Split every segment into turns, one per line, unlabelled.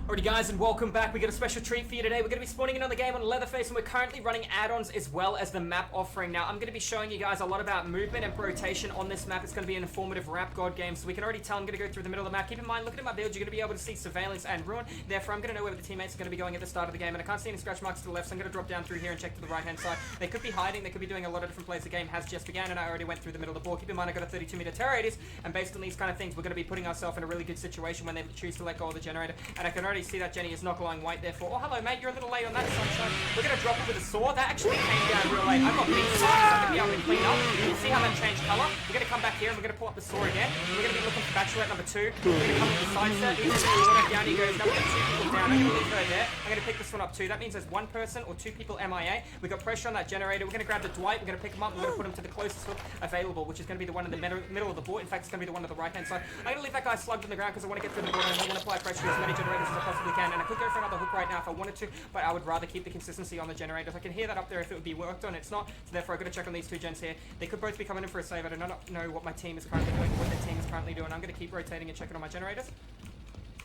Alrighty guys, and welcome back. We got a special treat for you today. We're going to be spawning in on the game on LeatherFace, and we're currently running add-ons as well as the map offering. Now, I'm going to be showing you guys a lot about movement and rotation on this map. It's going to be an informative rap god game, so we can already tell I'm going to go through the middle of the map. Keep in mind, looking at my build, you're going to be able to see surveillance and ruin. Therefore, I'm going to know where the teammates are going to be going at the start of the game, and I can't see any scratch marks to the left, so I'm going to drop down through here and check to the right-hand side. They could be hiding, they could be doing a lot of different plays. The game has just begun, and I already went through the middle of the board. Keep in mind, I got a 32-meter terror radius, and based on these kind of things, we're going to be putting ourselves in a really good situation when they choose to let go of the generator. And I can already see that Jenny is not glowing white, therefore. Oh, hello, mate, you're a little late on that, sunshine. We're going to drop it with a saw. That actually came down real late. I've got big saws, so I'm going to be able to clean up. You can see how that changed color. We're going to come back here, and we're going to pull up the saw again. We're going to be looking for Bachelorette number 2. We're going to come to the side set. You can see the down he goes. Now we've got 2 people down. I'm going to leave her there. I'm going to pick this one up too. That means there's 1 person or 2 people MIA. We've got pressure on that generator. We're going to grab the Dwight. We're going to pick him up. We're going to put him to the closest hook available, which is going to be the one in the middle of the board. In fact, it's going to be the one on the right-hand side. I'm going to leave that guy slugged on the ground because I want to get through the board and I want to apply pressure to as many generators as I possibly can. And I could go for another hook right now if I wanted to, but I would rather keep the consistency on the generators. I can hear that up there if it would be worked on. It's not, so therefore I've got to check on these 2 gens here. They could both be coming in for a save. I do not know what my team is currently doing, what their team is currently doing. I'm going to keep rotating and checking on my generators.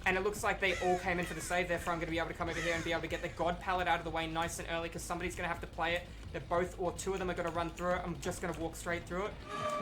And it looks like they all came in for the save, therefore I'm going to be able to come over here and be able to get the God pallet out of the way nice and early because somebody's going to have to play it. They're both, or 2 of them are going to run through it. I'm just going to walk straight through it.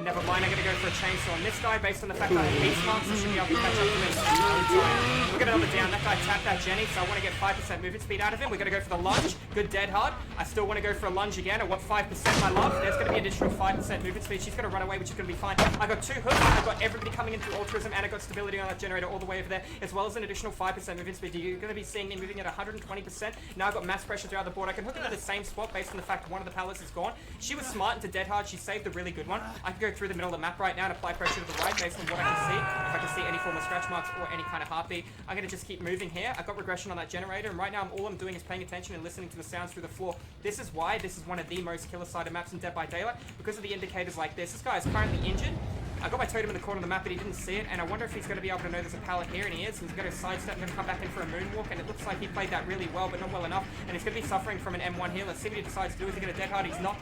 Never mind, I'm going to go for a chainsaw on this guy based on the fact that I have beast marks. I should be able to catch up to him. We're going to another down. That guy tapped that Jenny, so I want to get 5% movement speed out of him. We're going to go for the lunge. Good dead hard. I still want to go for a lunge again. I want 5%, my love. There's going to be additional 5% movement speed. She's going to run away, which is going to be fine. I got 2 hooks. I've got everybody coming in through altruism, and I got stability on that generator all the way over there, as well as an additional 5% movement speed. You're going to be seeing me moving at 120%. Now I've got mass pressure throughout the board. I can hook into the same spot based on the fact one of the pallets is gone. She was smart into dead hard. She saved a really good one. I can go through the middle of the map right now and apply pressure to the right based on what I can see. If I can see any form of scratch marks or any kind of heartbeat, I'm going to just keep moving here. I've got regression on that generator, and right now all I'm doing is paying attention and listening to the sounds through the floor. This is why this is one of the most killer-sided maps in Dead by Daylight, because of the indicators like this. This guy is currently injured. I got my totem in the corner of the map, but he didn't see it, and I wonder if he's going to be able to know there's a pallet here, and he is. He's going to sidestep and going to come back in for a moonwalk, and it looks like he played that really well, but not well enough, and he's going to be suffering from an M1 here. Let's see what he decides to do. Is he going to dead hard? He's not.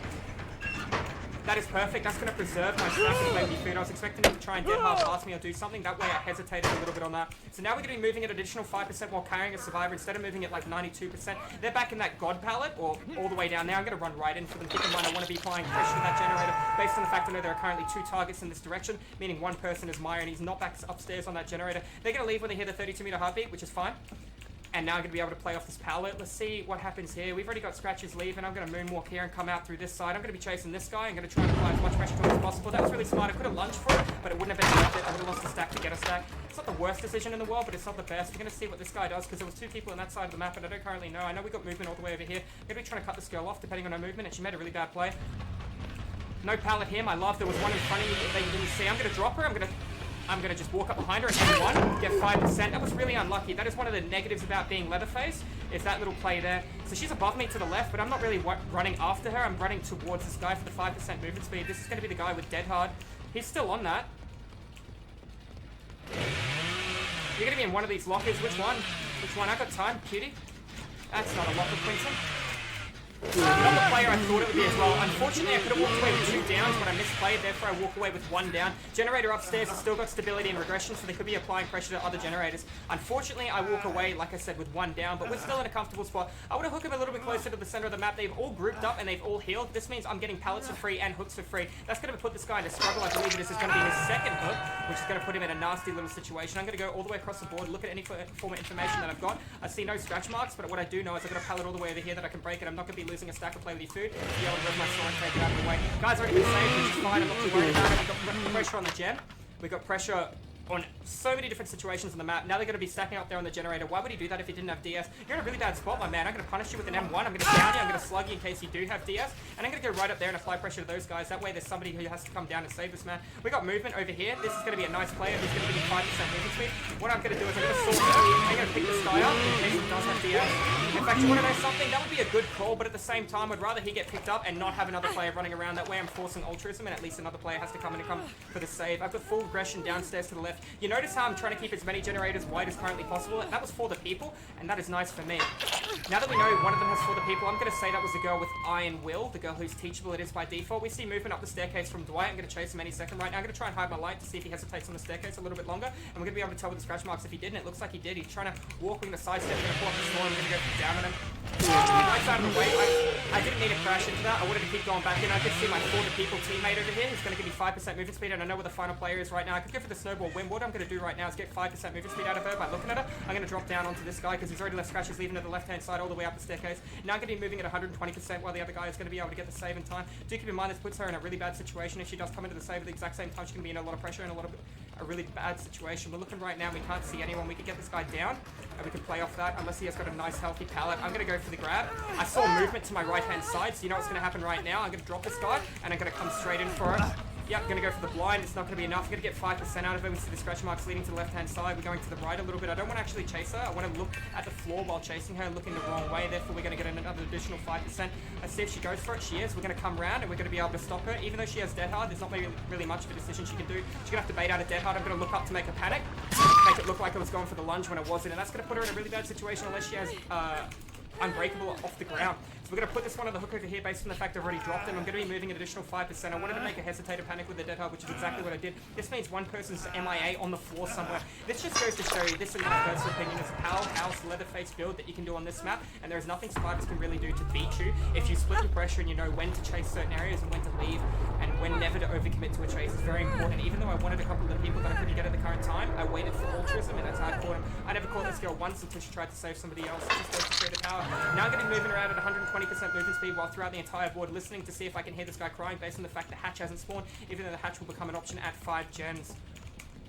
That is perfect. That's going to preserve my stack of baby food. I was expecting him to try and dead hard past me or do something. That way I hesitated a little bit on that. So now we're going to be moving at additional 5% while carrying a survivor instead of moving at like 92%. They're back in that God pallet, or all the way down there. I'm going to run right in for them. Keep in mind I want to be applying pressure to that generator based on the fact I know there are currently 2 targets in this direction, meaning 1 person is Maya and he's not back upstairs on that generator. They're going to leave when they hear the 32-meter heartbeat, which is fine. And now I'm going to be able to play off this pallet. Let's see what happens here. We've already got scratches leaving. I'm going to moonwalk here and come out through this side. I'm going to be chasing this guy. I'm going to try and apply as much pressure to him as possible. That was really smart. I could have lunged for it, but it wouldn't have been worth it. I would have lost a stack to get a stack. It's not the worst decision in the world, but it's not the best. We're going to see what this guy does, because there was 2 people on that side of the map, and I don't currently know. I know we got movement all the way over here. I'm going to be trying to cut this girl off, depending on her movement, and she made a really bad play. No pallet here. My love, there was one in front of me that you didn't see. I'm going to drop her. I'm going to just walk up behind her and hit 1, get 5%. That was really unlucky. That is one of the negatives about being LeatherFace, is that little play there. So she's above me to the left, but I'm not really running after her. I'm running towards this guy for the 5% movement speed. This is going to be the guy with dead hard. He's still on that. You're going to be in one of these lockers. Which one? Which one? I got time, cutie. That's not a locker, Quinton. Not the player I thought it would be as well. Unfortunately, I could have walked away with 2 downs, but I misplayed, therefore I walk away with 1 down. Generator upstairs has still got stability and regression, so they could be applying pressure to other generators. Unfortunately, I walk away, like I said, with 1 down, but we're still in a comfortable spot. I want to hook him a little bit closer to the center of the map. They've all grouped up and they've all healed. This means I'm getting pallets for free and hooks for free. That's going to put this guy in a struggle. I believe this is going to be his 2nd hook, which is going to put him in a nasty little situation. I'm going to go all the way across the board, look at any form of information that I've got. I see no scratch marks, but what I do know is I've got a pallet all the way over here that I can break, and I'm not going to be losing a stack of play with food. Be able to grab my sword and take it out of the way. Guys already been saved, which is fine. I'm not too worried about it. We've got pressure on the gem. We've got pressure on so many different situations on the map. Now they're going to be stacking up there on the generator. Why would he do that if he didn't have DS? You're in a really bad spot, my man. I'm going to punish you with an M1. I'm going to down you. I'm going to slug you in case you do have DS. And I'm going to go right up there and apply pressure to those guys. That way there's somebody who has to come down and save this man. We got movement over here. This is going to be a nice player who's going to give me 5% movement speed. What I'm going to do is I'm going to sort out. I'm going to pick this guy up in case he does have DS. In fact, you want to know something? That would be a good call, but at the same time, I'd rather he get picked up and not have another player running around. That way I'm forcing altruism, and at least another player has to come in and come for the save. I've got full regression downstairs to the left. left. You notice how I'm trying to keep as many generators wide as currently possible. That was for the people, and that is nice for me. Now that we know one of them has for the people, I'm going to say that was the girl with Iron Will, the girl who's teachable it is by default. We see movement up the staircase from Dwight. I'm going to chase him any second right now. I'm going to try and hide my light to see if he hesitates on the staircase a little bit longer, and we're going to be able to tell with the scratch marks if he did, and it looks like he did. He's trying to walk, we're going to sidestep, we're going to pull up the floor, and we're going to go down on him. Lights out of the way. I didn't need to crash into that. I wanted to keep going back in. I could see my for the people teammate over here who's going to give me 5% movement speed, and I know where the final player is right now. I could go for the snowball win. What I'm going to do right now is get 5% movement speed out of her by looking at her. I'm going to drop down onto this guy because he's already left scratches leaving to the left-hand side all the way up the staircase. Now I'm going to be moving at 120% while the other guy is going to be able to get the save in time. Do keep in mind this puts her in a really bad situation. If she does come into the save at the exact same time, she's going to be in a lot of pressure and a really bad situation. We're looking right now, we can't see anyone. We could get this guy down and we can play off that unless he has got a nice healthy pallet. I'm going to go for the grab. I saw movement to my right hand side, so you know what's going to happen right now. I'm going to drop this guy and I'm going to come straight in for it. Yep, going to go for the blind. It's not going to be enough. I'm going to get 5% out of it. We see the scratch marks leading to the left hand side. We're going to the right a little bit. I don't want to actually chase her. I want to look at the floor while chasing her and looking the wrong way. Therefore, we're going to get another additional 5%. Let's see if she goes for it. She is. We're going to come around and we're going to be able to stop her. Even though she has dead hard, there's not really much of a decision she can do. She's going to have to bait out a dead hard. I'm going to look up to make her panic. Make it look like I was going for the lunge when I wasn't. And that's going to put her in a really bad situation unless she has unbreakable off the ground. So we're going to put this one on the hook over here based on the fact I've already dropped him. I'm going to be moving an additional 5%. I wanted to make a hesitate or panic with the dead hard, which is exactly what I did. This means one person's MIA on the floor somewhere. This just goes to show you, this in my personal opinion, is a powerhouse Leatherface build that you can do on this map, and there's nothing survivors can really do to beat you if you split your pressure and you know when to chase certain areas and when to leave, and when never to overcommit to a chase is very important. Even though I wanted a couple of the people that I couldn't get at the current time, I waited for altruism, and that's how I caught him. I never caught this girl once until she tried to save somebody else. It just goes to show the power. Now I'm going to be moving around at 120% movement speed while throughout the entire board, listening to see if I can hear this guy crying based on the fact the hatch hasn't spawned, even though the hatch will become an option at 5 gens.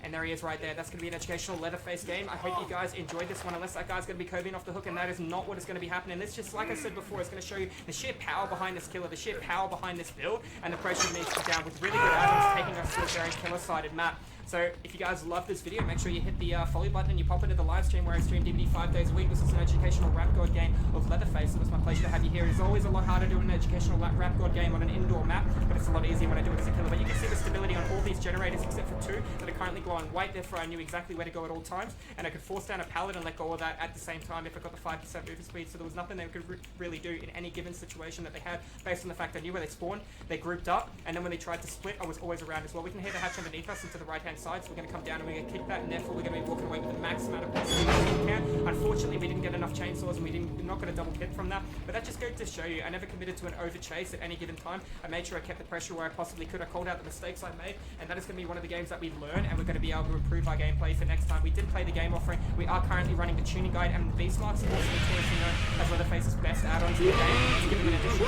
And there he is right there. That's going to be an educational Leatherface game. I hope you guys enjoyed this one, unless that guy's going to be Kobeing off the hook, and that is not what is going to be happening. This just, like I said before, it's going to show you the sheer power behind this killer, the sheer power behind this build, and the pressure needs to be down with really good add-ons taking us to a very killer-sided map. So if you guys love this video, make sure you hit the follow button and you pop into the live stream where I stream DVD 5 days a week. This is an educational rap god game of Leatherface, and it's my pleasure to have you here. It's always a lot harder doing an educational rap god game on an indoor map, but it's a lot easier when I do it as a killer. But you can see the stability on all these generators except for 2 that are currently glowing white. Therefore, I knew exactly where to go at all times, and I could force down a pallet and let go of that at the same time if I got the 5% movement speed. So there was nothing they could really do in any given situation that they had based on the fact I knew where they spawned. They grouped up, and then when they tried to split, I was always around as well. We can hear the hatch underneath us and to the right-hand side, so we're going to come down and we're going to kick that, and therefore we're going to be walking away with the max amount of points we can. Unfortunately, we didn't get enough chainsaws, and we're not going to double hit from that, but that just goes to show you I never committed to an over chase at any given time. I made sure I kept the pressure where I possibly could. I called out the mistakes I made, and that is going to be one of the games that we learn, and we're going to be able to improve our gameplay for next time. We did play the game offering. We are currently running the tuning guide and the beast marks, also notoriously known as Leatherface's best add-ons in the game. To give them an additional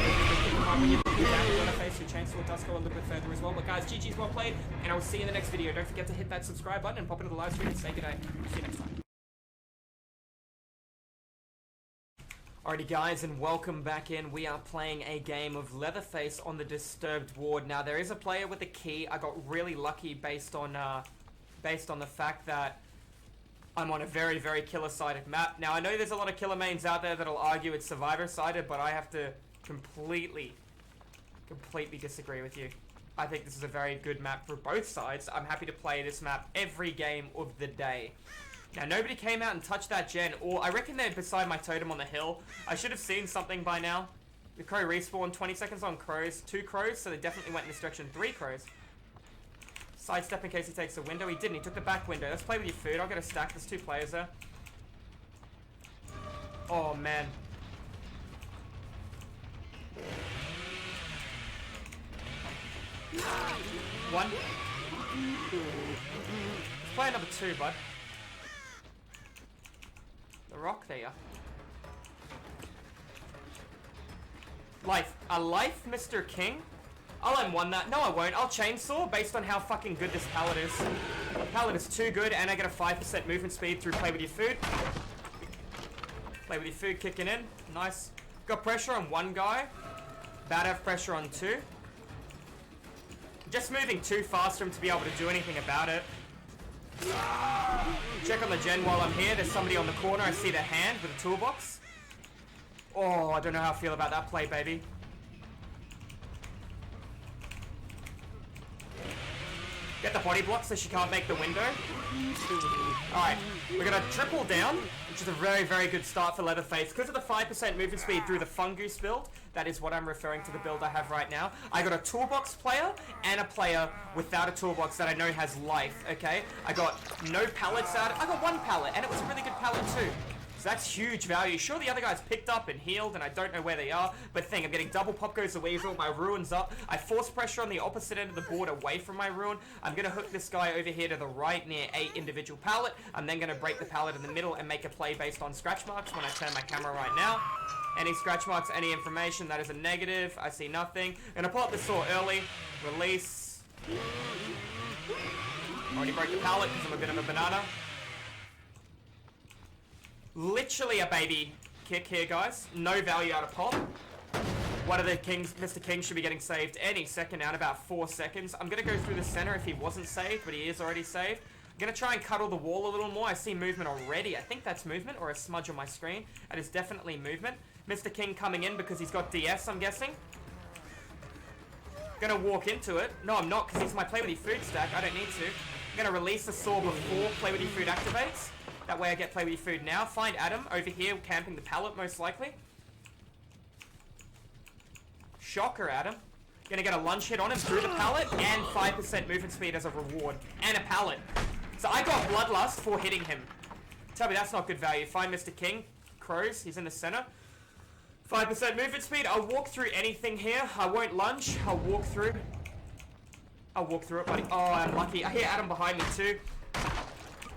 when you do that with Leatherface, your chainsaw does go a little bit further as well. But guys, GG's well played, and I will see you in the next video. Don't forget to hit that subscribe button and pop into the live stream and say good day. See you next time. Alrighty guys, and welcome back in. We are playing a game of Leatherface on the Disturbed Ward. Now there is a player with a key. I got really lucky based on the fact that I'm on a very, very killer-sided map. Now I know there's a lot of killer mains out there that'll argue it's survivor-sided, but I have to completely disagree with you. I think this is a very good map for both sides. I'm happy to play this map every game of the day. Now, nobody came out and touched that gen, or I reckon they're beside my totem on the hill. I should have seen something by now. The crow respawned, 20 seconds on crows, 2 crows, so they definitely went in this direction. 3 crows. Sidestep in case he takes the window. He didn't, he took the back window. Let's play with your food. I'll get a stack. There's 2 players there. Oh, man. One. Let's play another 2, bud. The rock there. Life. A life, Mr. King? I'll M1 that. No, I won't. I'll chainsaw based on how fucking good this pallet is. The pallet is too good, and I get a 5% movement speed through play with your food. Play with your food kicking in. Nice. Got pressure on 1 guy. About to have pressure on 2. Just moving too fast for him to be able to do anything about it. Check on the gen while I'm here. There's somebody on the corner. I see their hand with a toolbox. Oh, I don't know how I feel about that play, baby. Get the body block so she can't make the window. Alright, we're gonna triple down, which is a very, very good start for LeatherFace. Because of the 5% movement speed through the Fungoose build, that is what I'm referring to the build I have right now. I got a toolbox player and a player without a toolbox that I know has life, okay? I got no pallets out. I got one pallet, and it was a really good pallet too. So that's huge value. Sure, the other guys picked up and healed, and I don't know where they are. But I'm getting double pop goes the weasel. My ruin's up. I force pressure on the opposite end of the board away from my ruin. I'm going to hook this guy over here to the right near a individual pallet. I'm then going to break the pallet in the middle and make a play based on scratch marks when I turn my camera right now. Any scratch marks, any information, that is a negative. I see nothing. I'm going to pull up the saw early. Release. Already broke the pallet because I'm a bit of a banana. Literally a baby kick here, guys. No value out of pop. One of the kings, Mr. King, should be getting saved any second now in about 4 seconds. I'm going to go through the center if he wasn't saved, but he is already saved. I'm going to try and cuddle the wall a little more. I see movement already. I think that's movement or a smudge on my screen. That is definitely movement. Mr. King coming in because he's got DS, I'm guessing. Going to walk into it. No, I'm not, because he's my play with your food stack. I don't need to. I'm going to release the saw before play with your food activates. That way I get play with your food now. Find Adam over here camping the pallet most likely. Shocker, Adam. Gonna get a lunge hit on him through the pallet and 5% movement speed as a reward. And a pallet. So I got Bloodlust for hitting him. Tell me that's not good value. Find Mr. King. Crows. He's in the center. 5% movement speed. I'll walk through anything here. I won't lunge. I'll walk through. I'll walk through it, buddy. Oh, I'm lucky. I hear Adam behind me too.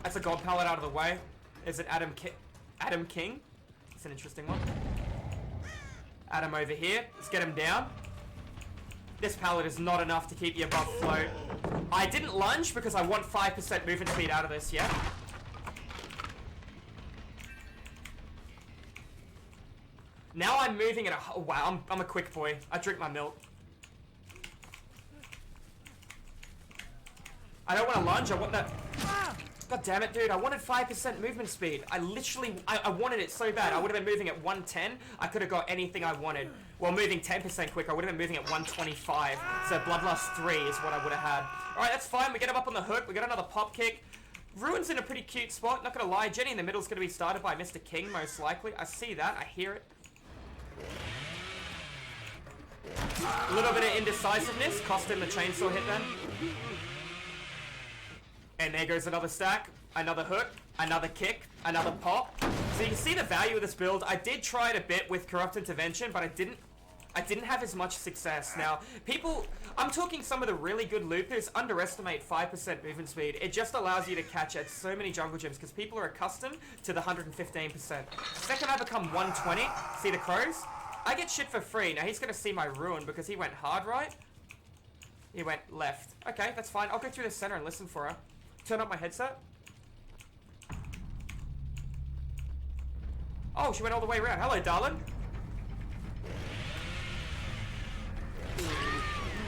That's a god pallet out of the way. Is it Adam King? It's an interesting one. Adam over here. Let's get him down. This pallet is not enough to keep you above float. I didn't lunge because I want 5% movement speed out of this, yeah? Now I'm moving at a... Oh, wow, I'm a quick boy. I drink my milk. I don't want to lunge. I want that... God damn it, dude. I wanted 5% movement speed. I literally... I wanted it so bad. I would have been moving at 110. I could have got anything I wanted. Well, moving 10% quicker, I would have been moving at 125. So Bloodlust 3 is what I would have had. Alright, that's fine. We get him up on the hook. We got another pop kick. Ruin's in a pretty cute spot. Not going to lie. Jenny in the middle is going to be started by Mr. King, most likely. I see that. I hear it. A little bit of indecisiveness. Cost him the chainsaw hit then. And there goes another stack, another hook, another kick, another pop. So you can see the value of this build. I did try it a bit with Corrupt Intervention, but I didn't have as much success. Now, I'm talking some of the really good loopers underestimate 5% movement speed. It just allows you to catch at so many jungle gyms because people are accustomed to the 115%. Second I become 120, see the crows? I get shit for free. Now he's going to see my ruin because he went hard right. He went left. Okay, that's fine. I'll go through the center and listen for her. Turn up my headset. Oh, she went all the way around. Hello, darling.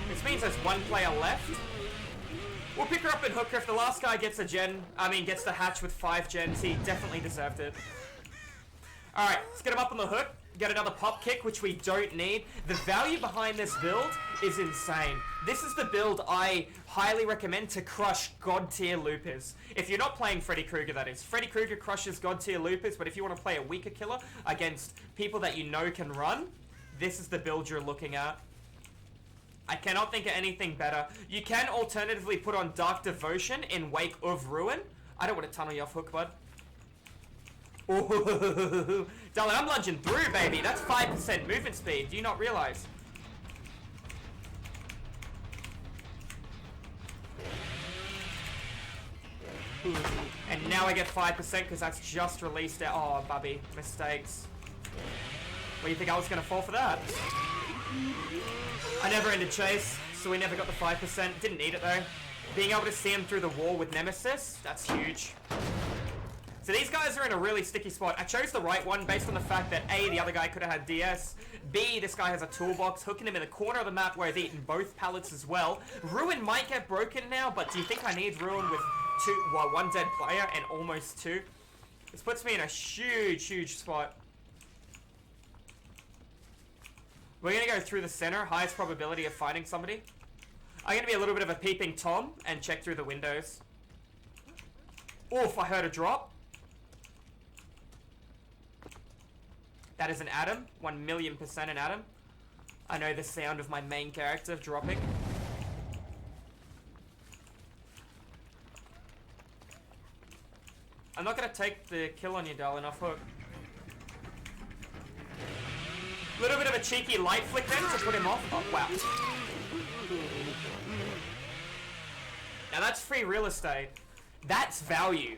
This means there's one player left. We'll pick her up and hook her. If the last guy gets gets the hatch with 5 gens, he definitely deserved it. Alright, let's get him up on the hook. Get another pop kick, which we don't need. The value behind this build is insane. This is the build I highly recommend to crush god tier loopers. If you're not playing Freddy Krueger, that is. Freddy Krueger crushes god tier loopers, but if you want to play a weaker killer against people that you know can run, this is the build you're looking at. I cannot think of anything better. You can alternatively put on Dark Devotion in Wake of Ruin. I don't want to tunnel you off hook, bud. Ooh, darling, I'm lunging through, baby. That's 5% movement speed. Do you not realize? And now I get 5% because that's just released it. Oh, bubby. Mistakes. What do you think I was going to fall for that? I never ended chase, so we never got the 5%. Didn't need it, though. Being able to see him through the wall with Nemesis, that's huge. So these guys are in a really sticky spot. I chose the right one based on the fact that A, the other guy could have had DS. B, this guy has a toolbox, hooking him in the corner of the map where I've eaten both pallets as well. Ruin might get broken now, but do you think I need Ruin with one dead player and almost 2? This puts me in a huge, huge spot. We're going to go through the center, highest probability of finding somebody. I'm going to be a little bit of a peeping Tom and check through the windows. Oof, I heard a drop. That is an Adam. 1,000,000% an Adam. I know the sound of my main character dropping. I'm not going to take the kill on you, darling, off hook. Little bit of a cheeky light flick then to put him off. Oh, wow. Now that's free real estate. That's value.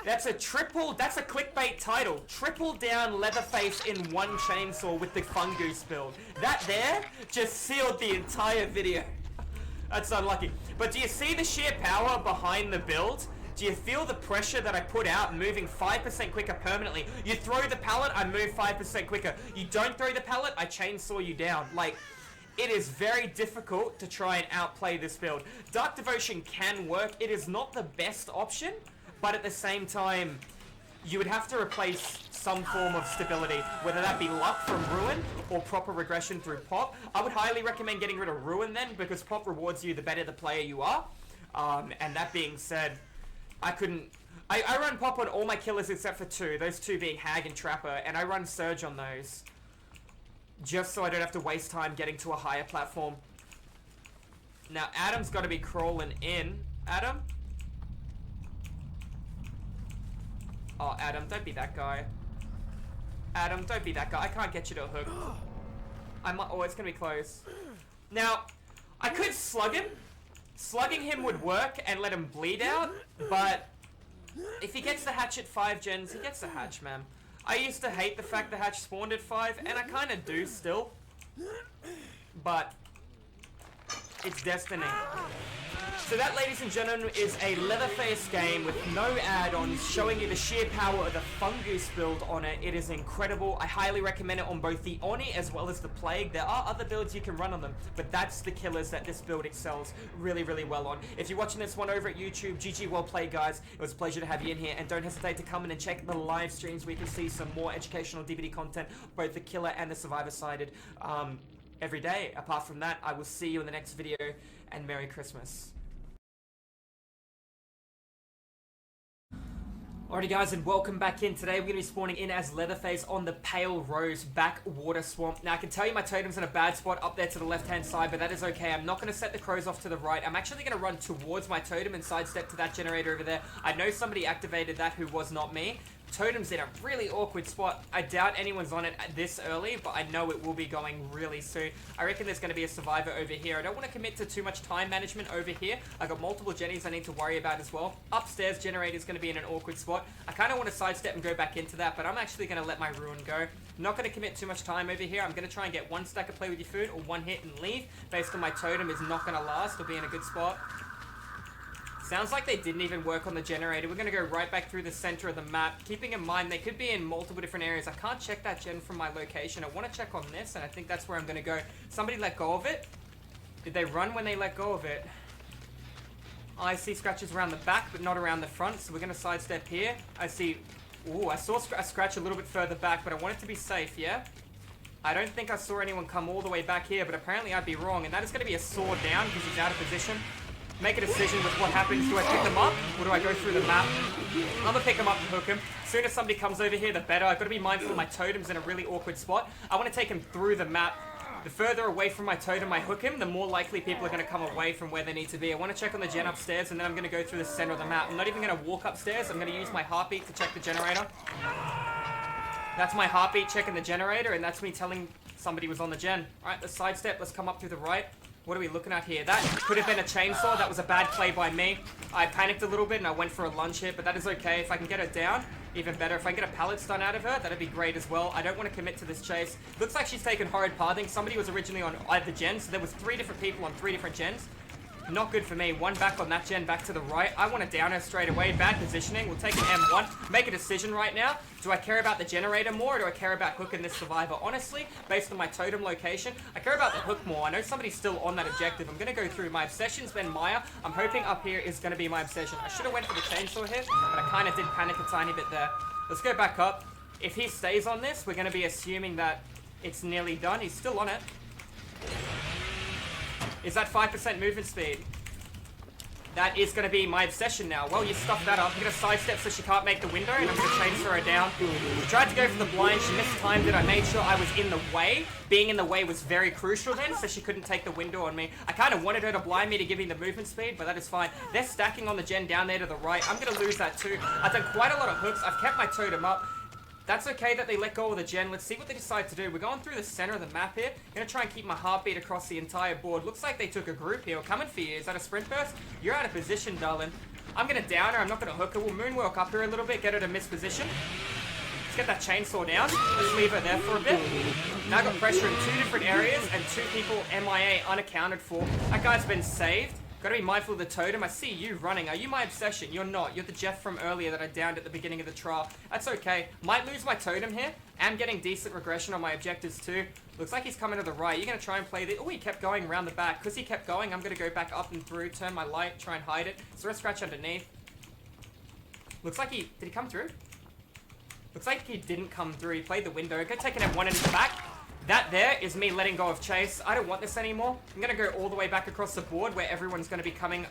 That's a clickbait title. Triple down Leatherface in one chainsaw with the Fungoose build. That there just sealed the entire video. That's unlucky. But do you see the sheer power behind the build? Do you feel the pressure that I put out moving 5% quicker permanently? You throw the pallet, I move 5% quicker. You don't throw the pallet, I chainsaw you down. Like, it is very difficult to try and outplay this build. Dark Devotion can work. It is not the best option, but at the same time, you would have to replace some form of stability, whether that be luck from Ruin or proper regression through Pop. I would highly recommend getting rid of Ruin then, because Pop rewards you the better the player you are. And that being said, I run Pop on all my killers except for two, those two being Hag and Trapper, and I run Surge on those, just so I don't have to waste time getting to a higher platform. Now, Adam's got to be crawling in. Adam? Oh, Adam, don't be that guy. Adam, don't be that guy. I can't get you to a hook. Oh, it's going to be close. Now, I could slug him. Slugging him would work and let him bleed out, but if he gets the hatch at 5 gens, he gets the hatch, man. I used to hate the fact the hatch spawned at 5, and I kind of do still, but it's destiny. So that, ladies and gentlemen, is a Leatherface game with no add-ons, showing you the sheer power of the Fungoose build on it. It is incredible. I highly recommend it on both the Oni as well as the Plague. There are other builds you can run on them, but that's the killers that this build excels really, really well on. If you're watching this one over at YouTube, GG well played, guys. It was a pleasure to have you in here, and don't hesitate to come in and check the live streams where you can see some more educational DVD content, both the killer and the survivor-sided, every day. Apart from that, I will see you in the next video, and Merry Christmas. Alrighty guys, and welcome back in. Today we're going to be spawning in as Leatherface on the Pale Rose Backwater Swamp. Now I can tell you my totem's in a bad spot up there to the left hand side, but that is okay. I'm not going to set the crows off to the right. I'm actually going to run towards my totem and sidestep to that generator over there. I know somebody activated that who was not me. Totem's in a really awkward spot. I doubt anyone's on it this early, but I know it will be going really soon. I reckon there's going to be a survivor over here. I don't want to commit to too much time management over here. I got multiple jennies I need to worry about as well. Upstairs generator's going to be in an awkward spot. I kind of want to sidestep and go back into that, but I'm actually going to let my Ruin go. Not going to commit too much time over here. I'm going to try and get one stack of play with your food or one hit and leave, based on my totem is not going to last or be in a good spot. Sounds like they didn't even work on the generator. We're going to go right back through the center of the map, keeping in mind they could be in multiple different areas. I can't check that gen from my location. I want to check on this, and I think that's where I'm going to go. Somebody let go of it. Did they run when they let go of it? I see scratches around the back, but not around the front, so we're going to sidestep here. I see... Ooh, I saw a scratch a little bit further back, but I want it to be safe, yeah? I don't think I saw anyone come all the way back here, but apparently I'd be wrong, and that is going to be a sword down because he's out of position. Make a decision with what happens. Do I pick them up, or do I go through the map? I'm going to pick them up and hook him. As soon as somebody comes over here, the better. I've got to be mindful of my totem's in a really awkward spot. I want to take him through the map. The further away from my totem I hook him, the more likely people are going to come away from where they need to be. I want to check on the gen upstairs, and then I'm going to go through the center of the map. I'm not even going to walk upstairs. I'm going to use my heartbeat to check the generator. That's my heartbeat checking the generator, and that's me telling somebody was on the gen. Alright, let's sidestep. Let's come up through the right. What are we looking at here? That could have been a chainsaw. That was a bad play by me. I panicked a little bit and I went for a lunge hit, but that is okay. If I can get her down, even better. If I get a pallet stun out of her, that'd be great as well. I don't want to commit to this chase. Looks like she's taken horrid pathing. Somebody was originally on either gen, so there was 3 different people on 3 different gens. Not good for me. One back on that gen, back to the right. I want to down her straight away. Bad positioning. We'll take an M1. Make a decision right now. Do I care about the generator more, or do I care about hooking this survivor? Honestly, based on my totem location, I care about the hook more. I know somebody's still on that objective. I'm going to go through. My obsession's been Maya. I'm hoping up here is going to be my obsession. I should have went for the chainsaw hit, but I kind of did panic a tiny bit there. Let's go back up. If he stays on this, we're going to be assuming that it's nearly done. He's still on it. Is that 5% movement speed? That is going to be my obsession now. Well, you stuffed that up. I'm going to sidestep so she can't make the window, and I'm going to chainsaw her down. She tried to go for the blind. She mistimed it. I made sure I was in the way. Being in the way was very crucial then, so she couldn't take the window on me. I kind of wanted her to blind me to give me the movement speed, but that is fine. They're stacking on the gen down there to the right. I'm going to lose that too. I've done quite a lot of hooks. I've kept my totem up. That's okay that they let go of the gen. Let's see what they decide to do. We're going through the center of the map here. Gonna try and keep my heartbeat across the entire board. Looks like they took a group here. We're coming for you. Is that a sprint burst? You're out of position, darling. I'm gonna down her. I'm not gonna hook her. We'll moonwalk up her a little bit, get her to miss position. Let's get that chainsaw down. Let's leave her there for a bit. Now I've got pressure in 2 different areas and 2 people MIA unaccounted for. That guy's been saved. Gotta be mindful of the totem. I see you running. Are you my obsession? You're not. You're the Jeff from earlier that I downed at the beginning of the trial. That's okay. Might lose my totem here. Am getting decent regression on my objectives too. Looks like he's coming to the right. You're gonna try and play the... Oh, he kept going around the back. Because he kept going, I'm gonna go back up and through, turn my light, try and hide it. So let's scratch underneath. Looks like he... Did he come through? Looks like he didn't come through. He played the window. Go take an M1 in the back. That there is me letting go of chase. I don't want this anymore. I'm going to go all the way back across the board where everyone's going to be coming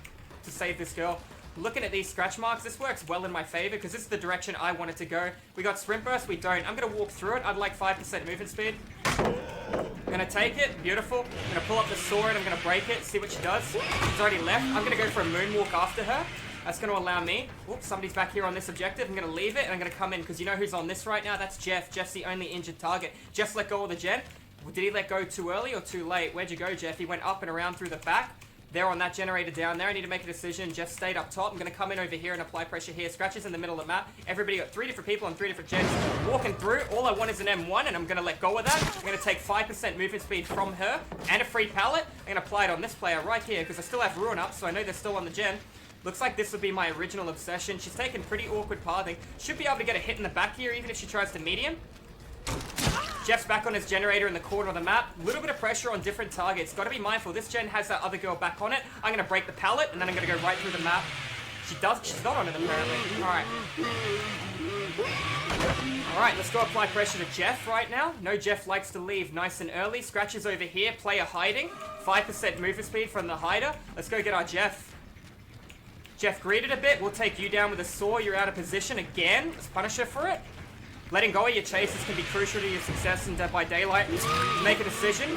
to save this girl. Looking at these scratch marks, this works well in my favor because this is the direction I wanted to go. We got sprint burst, we don't. I'm going to walk through it. I'd like 5% movement speed. I'm going to take it. Beautiful. I'm going to pull up the sword. I'm going to break it. See what she does. She's already left. I'm going to go for a moonwalk after her. That's going to allow me... Oops, somebody's back here on this objective. I'm going to leave it and I'm going to come in because you know who's on this right now? That's Jeff. Jeff's the only injured target. Jeff let go of the gen. Did he let go too early or too late? Where'd you go, Jeff? He went up and around through the back. There on that generator down there. I need to make a decision. Jeff stayed up top. I'm going to come in over here and apply pressure here. Scratches in the middle of the map. Everybody got 3 different people on 3 different gens. Walking through. All I want is an M1 and I'm going to let go of that. I'm going to take 5% movement speed from her and a free pallet. I'm going to apply it on this player right here because I still have Ruin up, so I know they're still on the gen. Looks like this would be my original obsession. She's taken pretty awkward pathing. Should be able to get a hit in the back here even if she tries to medium. Jeff's back on his generator in the corner of the map. A little bit of pressure on different targets. Got to be mindful. This gen has that other girl back on it. I'm going to break the pallet, and then I'm going to go right through the map. She does. She's not on it, apparently. Alright. Alright, let's go apply pressure to Jeff right now. No, Jeff likes to leave nice and early. Scratches over here. Player hiding. 5% movement speed from the hider. Let's go get our Jeff. Jeff greeted a bit. We'll take you down with a saw. You're out of position again. Let's punish her for it. Letting go of your chases can be crucial to your success in Dead by Daylight. Make a decision.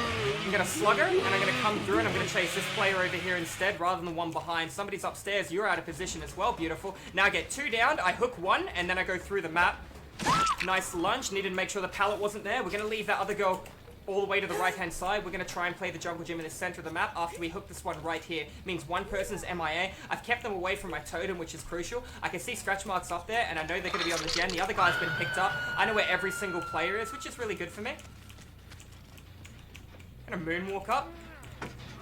I'm going to slug her, and I'm going to come through, and I'm going to chase this player over here instead, rather than the one behind. Somebody's upstairs. You're out of position as well. Beautiful. Now I get 2 down. I hook 1, and then I go through the map. Nice lunge. Needed to make sure the pallet wasn't there. We're going to leave that other girl all the way to the right-hand side. We're going to try and play the jungle gym in the center of the map after we hook this one right here. Means one person's MIA. I've kept them away from my totem, which is crucial. I can see scratch marks up there, and I know they're going to be on the gen. The other guy's been picked up. I know where every single player is, which is really good for me. I'm going to moonwalk up.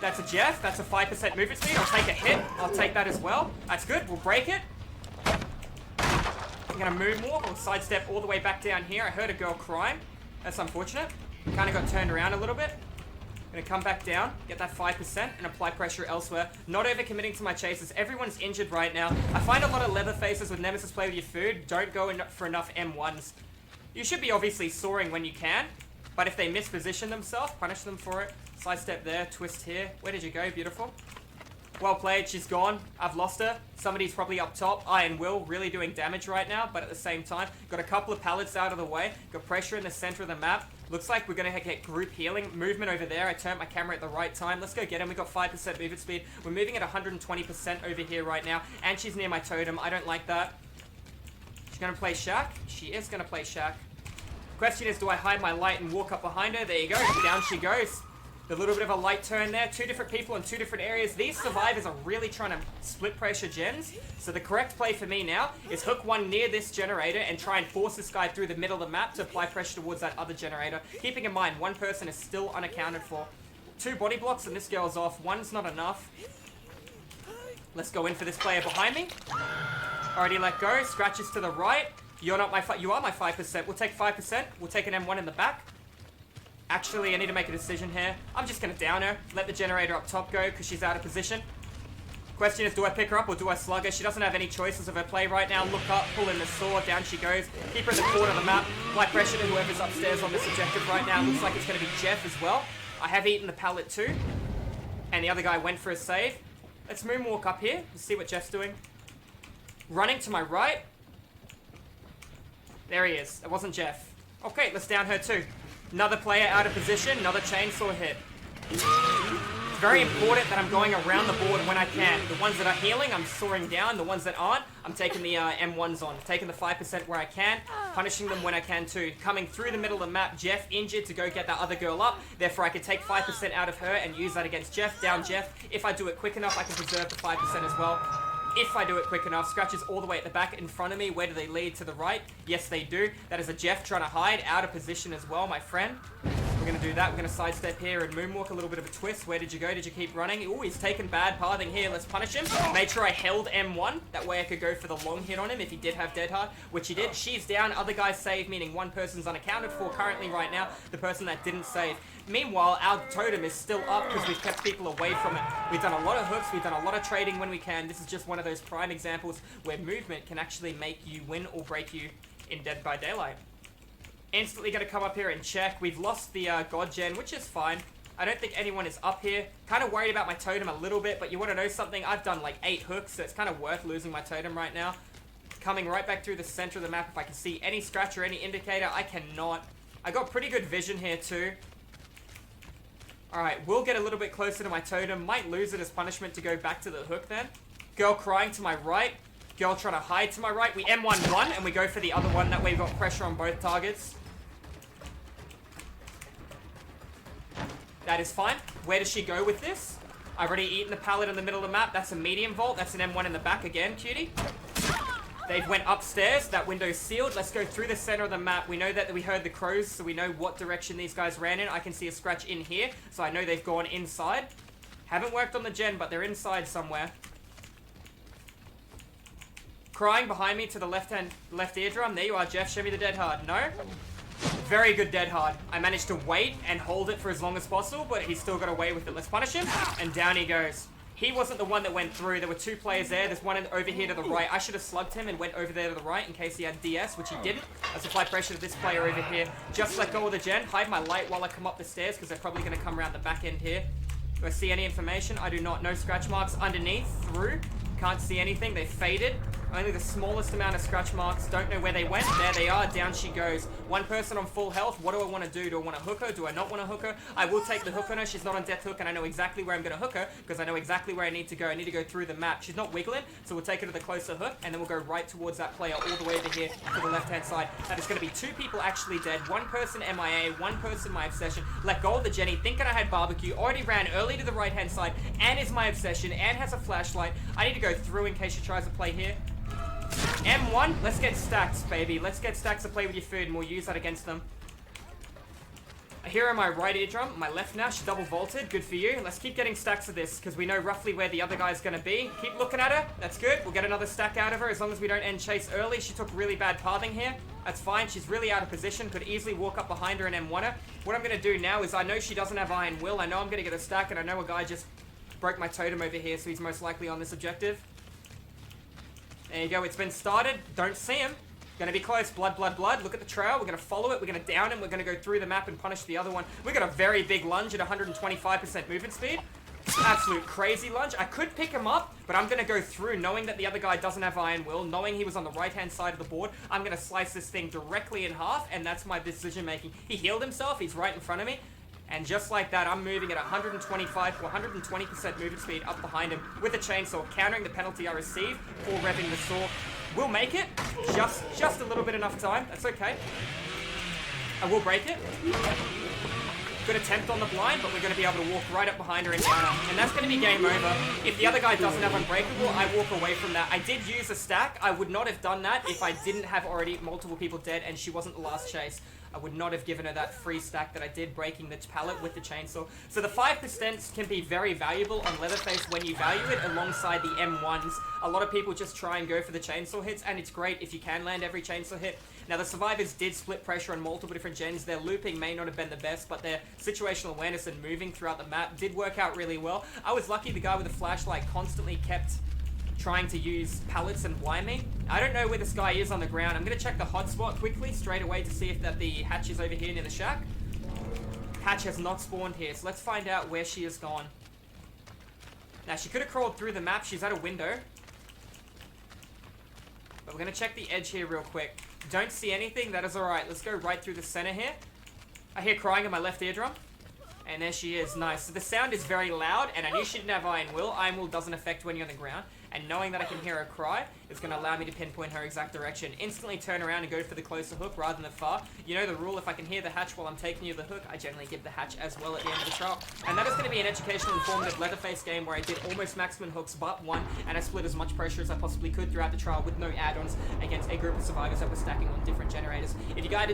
That's a Jeff. That's a 5% movement speed. I'll take a hit. I'll take that as well. That's good. We'll break it. I'm going to moonwalk. I'll sidestep all the way back down here. I heard a girl crying. That's unfortunate. Kind of got turned around a little bit. Gonna come back down, get that 5%, and apply pressure elsewhere. Not over-committing to my chases. Everyone's injured right now. I find a lot of LeatherFaces with Nemesis play with your food. Don't go for enough M1s. You should be obviously soaring when you can, but if they misposition themselves, punish them for it. Sidestep there, twist here. Where did you go? Beautiful. Well played, she's gone. I've lost her. Somebody's probably up top. I and Will really doing damage right now, but at the same time, got a couple of pallets out of the way. Got pressure in the center of the map. Looks like we're going to get group healing. Movement over there. I turned my camera at the right time. Let's go get him. We got 5% movement speed. We're moving at 120% over here right now, and she's near my totem. I don't like that. She's going to play Shaq. She is going to play Shaq. Question is, do I hide my light and walk up behind her? There you go. Down she goes. A little bit of a light turn there. 2 different people in 2 different areas. These survivors are really trying to split pressure gens. So the correct play for me now is hook 1 near this generator and try and force this guy through the middle of the map to apply pressure towards that other generator. Keeping in mind, 1 person is still unaccounted for. 2 body blocks and this girl's off. 1's not enough. Let's go in for this player behind me. Already let go. Scratches to the right. You're not my you are my 5%. We'll take 5%. We'll take an M1 in the back. Actually, I need to make a decision here. I'm just going to down her. Let the generator up top go because she's out of position. Question is, do I pick her up or do I slug her? She doesn't have any choices of her play right now. Look up, pull in the sword, down she goes. Keep her in the corner of the map. Apply pressure to whoever's upstairs on this objective right now. Looks like it's going to be Jeff as well. I have eaten the pallet too. And the other guy went for a save. Let's moonwalk up here. Let's see what Jeff's doing. Running to my right. There he is. That wasn't Jeff. Okay, let's down her too. Another player out of position. Another chainsaw hit. It's very important that I'm going around the board when I can. The ones that are healing, I'm sawing down. The ones that aren't, I'm taking the M1s on. Taking the 5% where I can. Punishing them when I can too. Coming through the middle of the map, Jeff injured to go get that other girl up. Therefore, I can take 5% out of her and use that against Jeff. Down Jeff. If I do it quick enough, I can preserve the 5% as well. If I do it quick enough, scratches all the way at the back in front of me. Where do they lead? To the right? Yes, they do. That is a Jeff trying to hide. Out of position as well, my friend. We're going to do that. We're going to sidestep here and moonwalk. A little bit of a twist. Where did you go? Did you keep running? Oh, he's taken bad pathing here. Let's punish him. Made sure I held M1. That way I could go for the long hit on him if he did have Dead Hard, which he did. She's down. Other guys saved, meaning one person's unaccounted for currently right now. The person that didn't save. Meanwhile, our totem is still up because we've kept people away from it. We've done a lot of hooks. We've done a lot of trading when we can. This is just one of those prime examples where movement can actually make you win or break you in Dead by Daylight. Instantly going to come up here and check. We've lost the God Gen, which is fine. I don't think anyone is up here. Kind of worried about my totem a little bit, but you want to know something? I've done like 8 hooks, so it's kind of worth losing my totem right now. Coming right back through the center of the map. If I can see any scratch or any indicator, I cannot. I got pretty good vision here too. Alright, we'll get a little bit closer to my totem. Might lose it as punishment to go back to the hook then. Girl crying to my right. Girl trying to hide to my right. We M1 one and we go for the other one. That way we've got pressure on both targets. That is fine. Where does she go with this? I've already eaten the pallet in the middle of the map. That's a medium vault. That's an M1 in the back again, cutie. They've went upstairs. That window's sealed. Let's go through the center of the map. We know that we heard the crows, so we know what direction these guys ran in. I can see a scratch in here, so I know they've gone inside. Haven't worked on the gen, but they're inside somewhere. Crying behind me to the left eardrum. There you are, Jeff. Show me the Dead Hard. No? Very good Dead Hard. I managed to wait and hold it for as long as possible, but he's still got away with it. Let's punish him. And down he goes. He wasn't the one that went through. There were 2 players there. There's one over here to the right. I should have slugged him and went over there to the right in case he had DS, which he didn't. Let's apply pressure to this player over here. Just let go of the gen. Hide my light while I come up the stairs because they're probably going to come around the back end here. Do I see any information? I do not. No scratch marks underneath. Through. Can't see anything. They faded. Only the smallest amount of scratch marks. Don't know where they went. There they are. Down she goes. One person on full health. What do I want to do? Do I want to hook her? Do I not want to hook her? I will take the hook on her. She's not on death hook, and I know exactly where I'm going to hook her because I know exactly where I need to go. I need to go through the map. She's not wiggling, so we'll take her to the closer hook, and then we'll go right towards that player all the way over here to the left-hand side. That is going to be 2 people actually dead. 1 person MIA. 1 person my obsession. Let go of the Jenny. Thinking I had barbecue. Already ran early to the right-hand side, and is my obsession, and has a flashlight. I need to go through in case she tries to play here. M1, let's get stacks, baby. Let's get stacks to play with your food, and we'll use that against them. Here on my right eardrum, my left now, she double vaulted. Good for you. Let's keep getting stacks of this, because we know roughly where the other guy's going to be. Keep looking at her. That's good. We'll get another stack out of her, as long as we don't end chase early. She took really bad pathing here. That's fine. She's really out of position. Could easily walk up behind her and M1 her. What I'm going to do now is I know she doesn't have Iron Will. I know I'm going to get a stack, and I know a guy just broke my totem over here, so he's most likely on this objective. There you go, it's been started. Don't see him. Gonna be close. Blood, blood, blood. Look at the trail. We're gonna follow it. We're gonna down him. We're gonna go through the map and punish the other one. We got a very big lunge at 125% movement speed. Absolute crazy lunge. I could pick him up, but I'm gonna go through knowing that the other guy doesn't have Iron Will, knowing he was on the right-hand side of the board. I'm gonna slice this thing directly in half, and that's my decision making. He healed himself. He's right in front of me. And just like that, I'm moving at 125 to 120% movement speed up behind him with a chainsaw, countering the penalty I received for revving the saw. We'll make it. Just a little bit enough time. That's okay. I will break it. Good attempt on the blind, but we're going to be able to walk right up behind her and down her. And that's going to be game over. If the other guy doesn't have Unbreakable, I walk away from that. I did use a stack. I would not have done that if I didn't have already multiple people dead and she wasn't the last chase. I would not have given her that free stack that I did, breaking the pallet with the chainsaw. So the 5% can be very valuable on LeatherFace when you value it alongside the M1s. A lot of people just try and go for the chainsaw hits, and it's great if you can land every chainsaw hit. Now, the survivors did split pressure on multiple different gens. Their looping may not have been the best, but their situational awareness and moving throughout the map did work out really well. I was lucky the guy with the flashlight constantly kept trying to use pallets and blind me. I don't know where this guy is on the ground. I'm going to check the hotspot quickly straight away to see if that the hatch is over here near the shack. Hatch has not spawned here, so let's find out where she has gone. Now, she could have crawled through the map. She's at a window. But we're going to check the edge here real quick. Don't see anything. That is alright. Let's go right through the center here. I hear crying in my left eardrum. And there she is. Nice. So the sound is very loud, and I knew she didn't have Iron Will. Iron Will doesn't affect when you're on the ground. And knowing that I can hear her cry is going to allow me to pinpoint her exact direction. Instantly turn around and go for the closer hook rather than the far. You know the rule, if I can hear the hatch while I'm taking you the hook, I generally give the hatch as well at the end of the trial. And that is going to be an educational, informative LeatherFace game where I did almost maximum hooks but one, and I split as much pressure as I possibly could throughout the trial with no add-ons against a group of survivors that were stacking on different generators. If you guys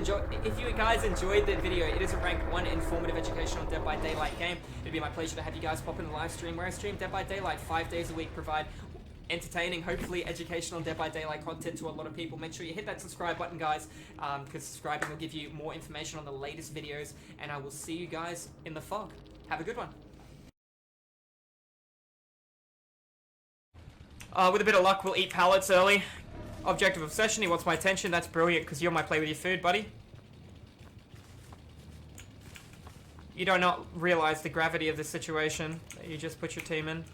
enjoyed the video, it is a ranked 1 informative, educational Dead by Daylight game. It'd be my pleasure to have you guys pop in the live stream where I stream Dead by Daylight 5 days a week, provide entertaining, hopefully educational Dead by Daylight content to a lot of people. Make sure you hit that subscribe button, guys, because subscribing will give you more information on the latest videos, and I will see you guys in the fog. Have a good one. With a bit of luck, we'll eat pallets early. Objective obsession, he wants my attention. That's brilliant, because you're my play with your food, buddy. You do not realize the gravity of this situation that you just put your team in.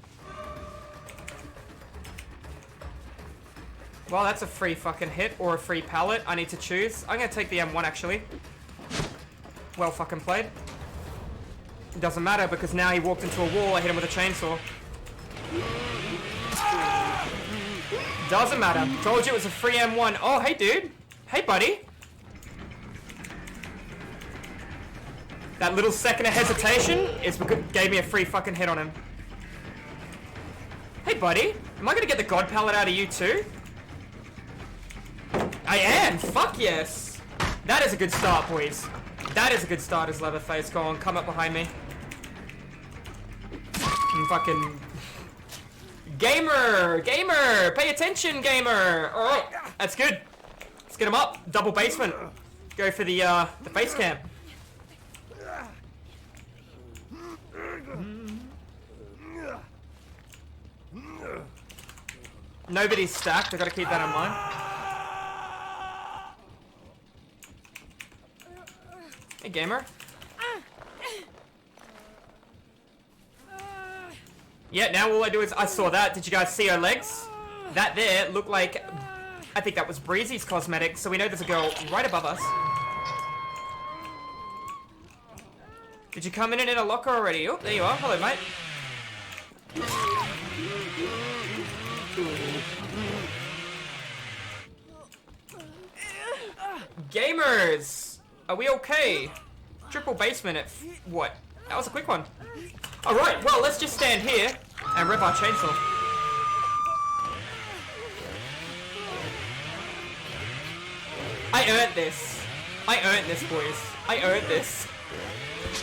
Well, that's a free fucking hit, or a free pallet. I need to choose. I'm gonna take the M1, actually. Well fucking played. It doesn't matter, because now he walked into a wall. I hit him with a chainsaw. Doesn't matter. Told you it was a free M1. Oh, hey, dude. Hey, buddy. That little second of hesitation gave me a free fucking hit on him. Hey, buddy. Am I gonna get the God pallet out of you, too? I am! Fuck yes! That is a good start, boys. That is a good start as LeatherFace. Go on, come up behind me. And fucking... Gamer! Gamer! Pay attention, gamer! Alright, that's good. Let's get him up. Double basement. Go for the face cam. Nobody's stacked. I gotta keep that in mind. Hey, gamer. Yeah, now all I do is... I saw that. Did you guys see her legs? That there looked like... I think that was Breezy's cosmetics, so we know there's a girl right above us. Did you come in a locker already? Oh, there you are. Hello, mate. Gamers! Are we okay? Triple basement at what? That was a quick one. Alright, well, let's just stand here and rip our chainsaw. I earned this. I earned this, boys. I earned this.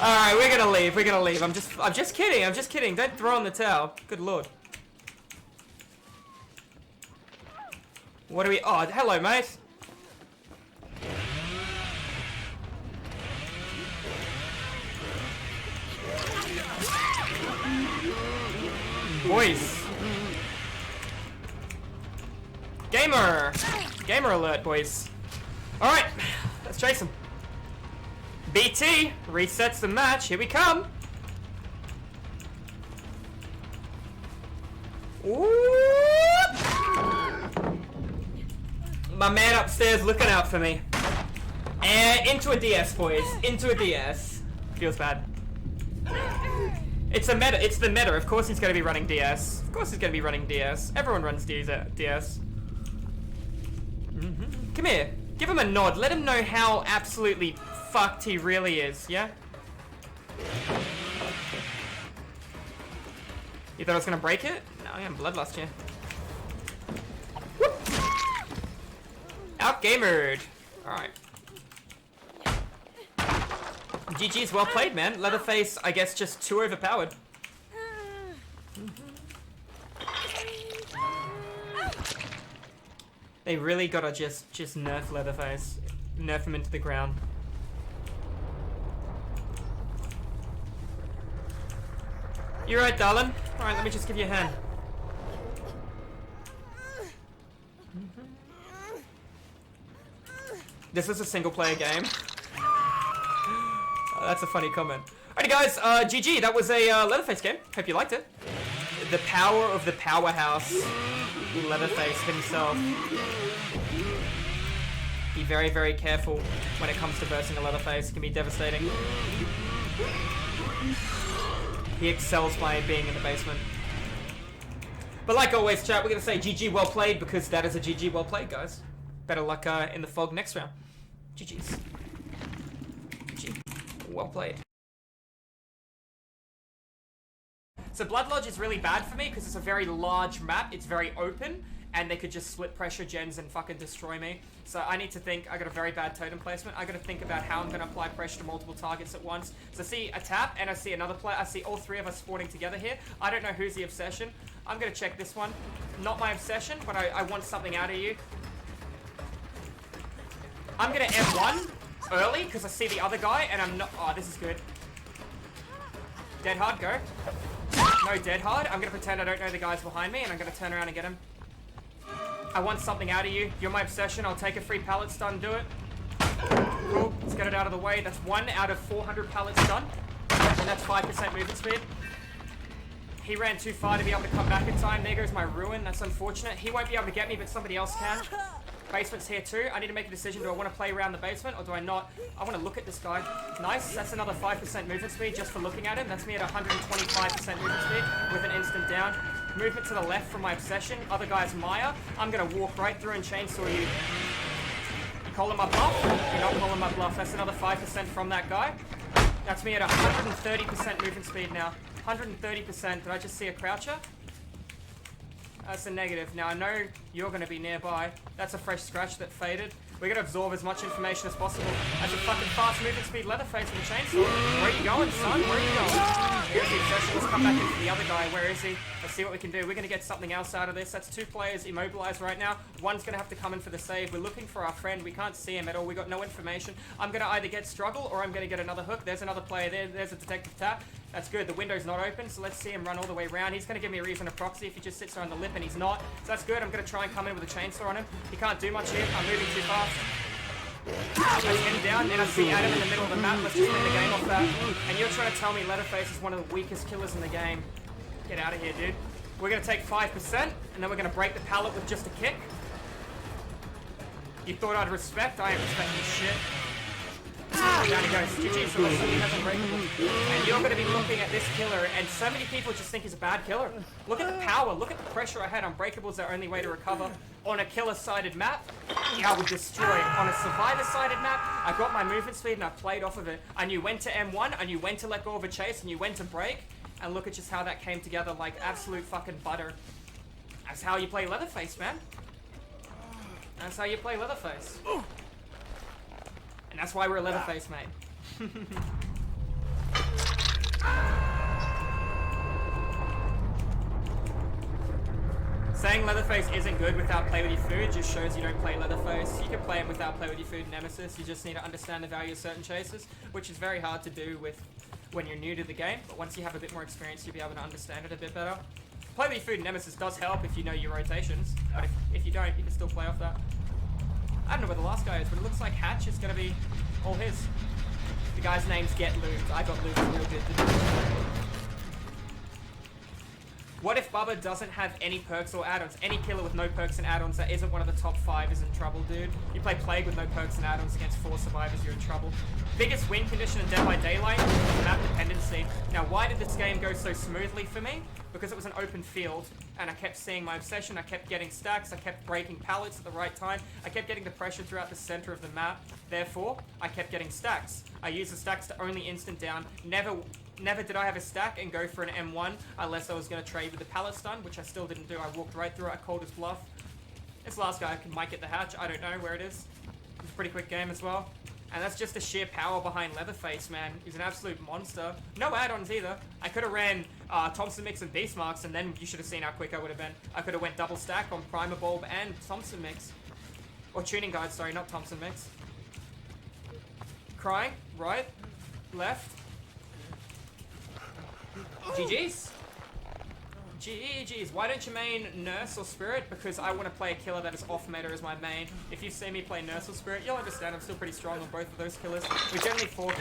Alright, we're gonna leave. We're gonna leave. I'm just kidding. I'm just kidding. Don't throw in the towel. Good lord. What do we... Oh, hello, mate. Boys. Gamer! Gamer alert, boys. Alright, let's chase him. BT resets the match. Here we come. Whoop! My man upstairs looking out for me. And into a DS, boys. Into a DS. Feels bad. It's a meta. It's the meta. Of course he's going to be running DS. Of course he's going to be running DS. Everyone runs DS. Come here. Give him a nod. Let him know how absolutely fucked he really is, yeah? You thought I was going to break it? No, I am bloodlust here. Whoop. Outgamered. Alright. GG's, well played, man. LeatherFace, I guess, just too overpowered. They really gotta just nerf LeatherFace. Nerf him into the ground. You're right, darling. Alright, let me just give you a hand. This is a single-player game. That's a funny comment. Alrighty guys, GG, that was a LeatherFace game. Hope you liked it. The power of the powerhouse, LeatherFace himself. Be very, very careful when it comes to versing a LeatherFace. It can be devastating. He excels by being in the basement. But like always, chat, we're going to say GG well played because that is a GG well played, guys. Better luck in the fog next round. GG's. GG. Well played. So Blood Lodge is really bad for me because it's a very large map. It's very open. And they could just split pressure gens and fucking destroy me. So I need to think. I got a very bad totem placement. I got to think about how I'm going to apply pressure to multiple targets at once. So I see a tap and I see another player. I see all three of us spawning together here. I don't know who's the obsession. I'm going to check this one. Not my obsession, but I want something out of you. I'm going to M1 early because I see the other guy and I'm not... Oh, this is good. Dead hard, go. No dead hard. I'm going to pretend I don't know the guys behind me and I'm going to turn around and get him. I want something out of you. You're my obsession. I'll take a free pallet stun. Do it. Cool. Let's get it out of the way. That's 1 out of 400 pallets done. And that's 5% movement speed. He ran too far to be able to come back in time. There goes my ruin. That's unfortunate. He won't be able to get me, but somebody else can. Basement's here too. I need to make a decision. Do I want to play around the basement or do I not? I want to look at this guy. Nice. That's another 5% movement speed just for looking at him. That's me at 125% movement speed with an instant down. Movement to the left from my obsession. Other guy's Maya. I'm going to walk right through and chainsaw you. You calling my bluff? You're not calling my bluff. That's another 5% from that guy. That's me at 130% movement speed now. 130%. Did I just see a croucher? That's a negative. Now I know you're going to be nearby. That's a fresh scratch that faded. We're going to absorb as much information as possible. That's a fucking fast movement speed LeatherFace with a chainsaw. Where are you going, son? Where are you going? Here's the obsession. Let's come back into the other guy. Where is he? Let's see what we can do. We're going to get something else out of this. That's 2 players immobilized right now. One's going to have to come in for the save. We're looking for our friend. We can't see him at all. We got no information. I'm going to either get struggle or I'm going to get another hook. There's another player there. There's a detective tap. That's good. The window's not open, so let's see him run all the way around. He's going to give me a reason to proxy if he just sits around the lip, and he's not. So that's good. I'm going to try and come in with a chainsaw on him. He can't do much here. I'm moving too fast. I see him down, then I see Adam in the middle of the map. Let's just win the game off that. And you're trying to tell me LeatherFace is one of the weakest killers in the game. Get out of here, dude. We're going to take 5%, and then we're going to break the pallet with just a kick. You thought I'd respect? I ain't respecting shit. Down he goes. GG, so he has Unbreakable. And you're going to be looking at this killer, and so many people just think he's a bad killer. Look at the power. Look at the pressure I had. Unbreakable's our only way to recover. On a killer-sided map, I would destroy. On a survivor-sided map, I got my movement speed and I played off of it. I knew when to M1, I knew when to let go of a chase, and knew when to break. And look at just how that came together like absolute fucking butter. That's how you play LeatherFace, man. That's how you play LeatherFace. And that's why we're a LeatherFace, mate. Saying LeatherFace isn't good without play with your food just shows you don't play LeatherFace. You can play him without play with your food Nemesis. You just need to understand the value of certain chases, which is very hard to do with when you're new to the game. But once you have a bit more experience, you'll be able to understand it a bit better. Play with your food Nemesis does help if you know your rotations, but if you don't, you can still play off that. I don't know where the last guy is, but it looks like Hatch is going to be all his. The guy's name's Get Lubed. I got lubed real good. What if Bubba doesn't have any perks or add-ons? Any killer with no perks and add-ons that isn't one of the top 5 is in trouble, dude. You play Plague with no perks and add-ons against 4 survivors, you're in trouble. Biggest win condition in Dead by Daylight is map dependency. Now, why did this game go so smoothly for me? Because it was an open field, and I kept seeing my obsession, I kept getting stacks, I kept breaking pallets at the right time, I kept getting the pressure throughout the center of the map. Therefore, I kept getting stacks. I used the stacks to only instant down. Never did I have a stack and go for an M1 unless I was going to trade with the pallet stun, which I still didn't do. I walked right through it, I called his bluff. This last guy might get the hatch, I don't know where it is. It's a pretty quick game as well. And that's just the sheer power behind LeatherFace, man. He's an absolute monster. No add-ons either. I could have ran Thompson Mix and Beast Marks, and then you should have seen how quick I would have been. I could have went double stack on Primer Bulb and Thompson Mix. Or Tuning Guide, sorry, not Thompson Mix. Crying, right, left. GG's. GG's. Why don't you main Nurse or Spirit? Because I want to play a killer that is off meta as my main. If you see me play Nurse or Spirit, you'll understand I'm still pretty strong on both of those killers. We're generally 4K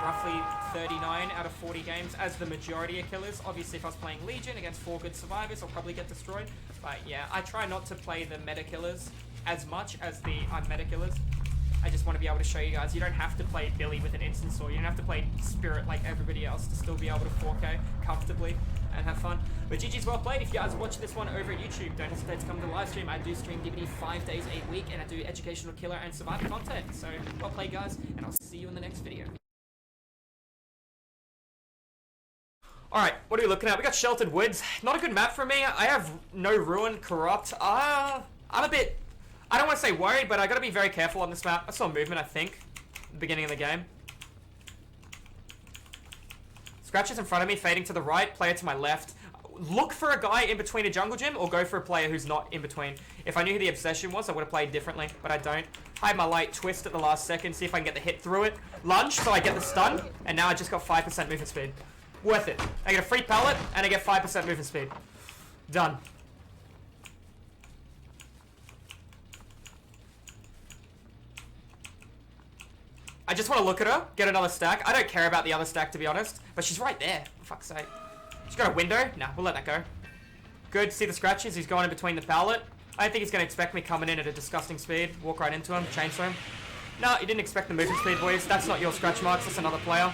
roughly 39 out of 40 games as the majority of killers. Obviously, if I was playing Legion against 4 good survivors, I'll probably get destroyed. But yeah, I try not to play the meta killers as much as the unmeta killers. I just want to be able to show you guys, you don't have to play Billy with an instant sword. You don't have to play Spirit like everybody else to still be able to 4K comfortably and have fun. But GG's well played. If you guys watch this one over at YouTube, don't hesitate to come to the live stream. I do stream DVD 5 days a week, and I do educational killer and survivor content. So well played, guys, and I'll see you in the next video. Alright, what are we looking at? We got Sheltered Woods. Not a good map for me. I have no Ruin, Corrupt. I'm a bit... I don't want to say worried, but I got to be very careful on this map. I saw movement, I think, at the beginning of the game. Scratches in front of me, fading to the right, player to my left. Look for a guy in between a jungle gym, or go for a player who's not in between. If I knew who the obsession was, I would have played differently, but I don't. Hide my light, twist at the last second, see if I can get the hit through it. Lunge, so I get the stun, and now I just got 5% movement speed. Worth it. I get a free pallet, and I get 5% movement speed. Done. I just want to look at her, get another stack. I don't care about the other stack, to be honest. But she's right there, for fuck's sake. She's got a window. Nah, we'll let that go. Good, see the scratches. He's going in between the pallet. I don't think he's going to expect me coming in at a disgusting speed. Walk right into him, chainsaw him. No, he didn't expect the movement speed, boys. That's not your scratch marks, that's another player.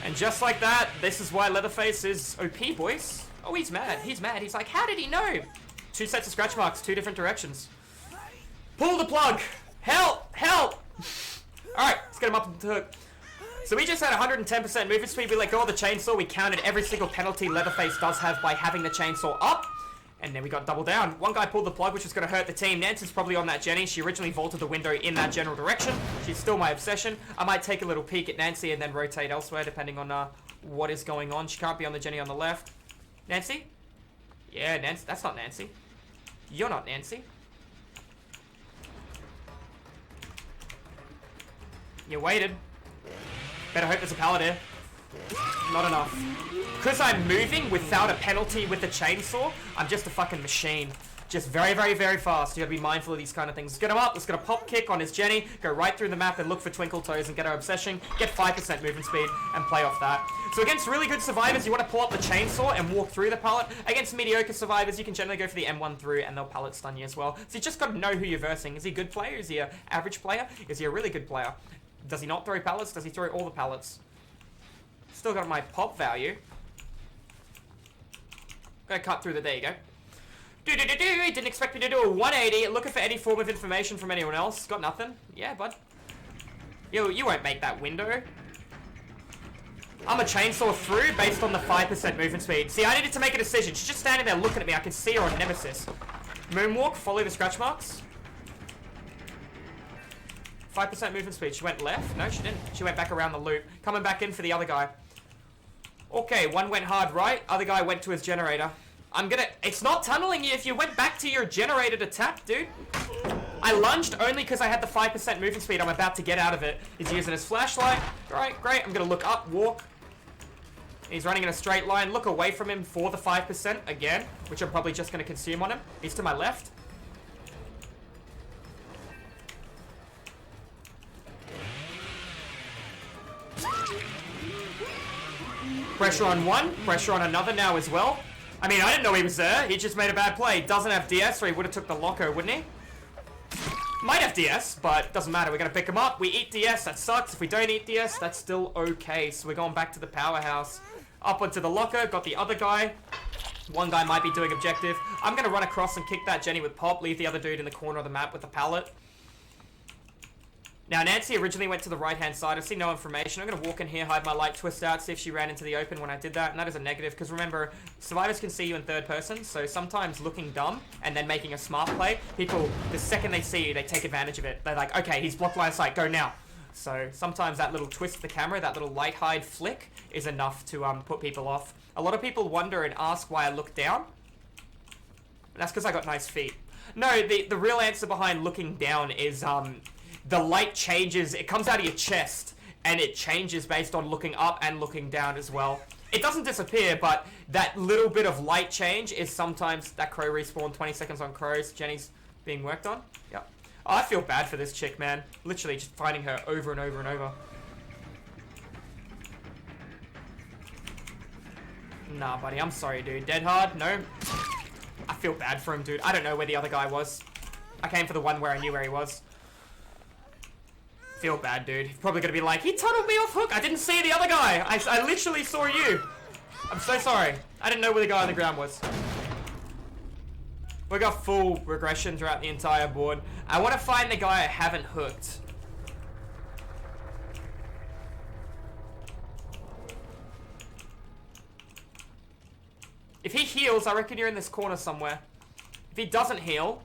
And just like that, this is why LeatherFace is OP, boys. Oh, he's mad. He's mad. He's like, how did he know? 2 sets of scratch marks, 2 different directions. Pull the plug. Help! Help! Alright, let's get him up into hook. So we just had 110% movement speed. We let go of the chainsaw. We counted every single penalty LeatherFace does have by having the chainsaw up. And then we got double down. One guy pulled the plug, which was going to hurt the team. Nancy's probably on that Jenny. She originally vaulted the window in that general direction. She's still my obsession. I might take a little peek at Nancy and then rotate elsewhere, depending on what is going on. She can't be on the Jenny on the left. Nancy? Yeah, Nancy. That's not Nancy. You're not Nancy. You waited. Better hope there's a pallet here. Not enough. Because I'm moving without a penalty with the chainsaw, I'm just a fucking machine. Just very, very, very fast. You gotta be mindful of these kind of things. Let's get him up. Let's get a pop kick on his Jenny. Go right through the map and look for Twinkle Toes and get our obsession. Get 5% movement speed and play off that. So against really good survivors, you want to pull up the chainsaw and walk through the pallet. Against mediocre survivors, you can generally go for the M1 through and they'll pallet stun you as well. So you just gotta know who you're versing. Is he a good player? Is he an average player? Is he a really good player? Does he not throw pallets? Does he throw all the pallets? Still got my pop value. Gonna cut through the... There you go. Didn't expect me to do a 180. Looking for any form of information from anyone else. Got nothing. Yeah, bud. You won't make that window. I'm a chainsaw through based on the 5% movement speed. See, I needed to make a decision. She's just standing there looking at me. I can see her on Nemesis. Moonwalk, follow the scratch marks. 5% movement speed. She went left. No, she didn't. She went back around the loop. Coming back in for the other guy. Okay, one went hard right. Other guy went to his generator. It's not tunneling you if you went back to your generator to tap, dude. I lunged only because I had the 5% movement speed. I'm about to get out of it. He's using his flashlight. Alright, great. I'm going to look up, walk. He's running in a straight line. Look away from him for the 5% again, which I'm probably just going to consume on him. He's to my left. Pressure on one, pressure on another now as well. I mean, I didn't know he was there. He just made a bad play. Doesn't have DS, or he would have took the loco, wouldn't he? Might have DS, but doesn't matter. We're going to pick him up. We eat DS. That sucks. If we don't eat DS, that's still okay. So we're going back to the powerhouse. Up onto the locker. Got the other guy. One guy might be doing objective. I'm going to run across and kick that Jenny with pop. Leave the other dude in the corner of the map with the pallet. Now, Nancy originally went to the right-hand side. I see no information. I'm going to walk in here, hide my light, twist out, see if she ran into the open when I did that. And that is a negative, because remember, survivors can see you in third person. So sometimes looking dumb and then making a smart play, people, the second they see you, they take advantage of it. They're like, okay, he's blocked line of sight, go now. So sometimes that little twist of the camera, that little light hide flick is enough to put people off. A lot of people wonder and ask why I look down. And that's because I got nice feet. No, the real answer behind looking down is... the light changes, it comes out of your chest, and it changes based on looking up and looking down as well. It doesn't disappear, but that little bit of light change is sometimes that crow respawn, 20 seconds on crows. Jenny's being worked on. Yep. Oh, I feel bad for this chick, man. Literally just fighting her over and over and over. Nah, buddy, I'm sorry, dude. Dead hard? No. I feel bad for him, dude. I don't know where the other guy was. I came for the one where I knew where he was. Feel bad, dude. He's probably gonna be like, he tunneled me off hook. I didn't see the other guy. I literally saw you. I'm so sorry. I didn't know where the guy on the ground was. We got full regression throughout the entire board. I want to find the guy I haven't hooked. If he heals, I reckon you're in this corner somewhere. If he doesn't heal,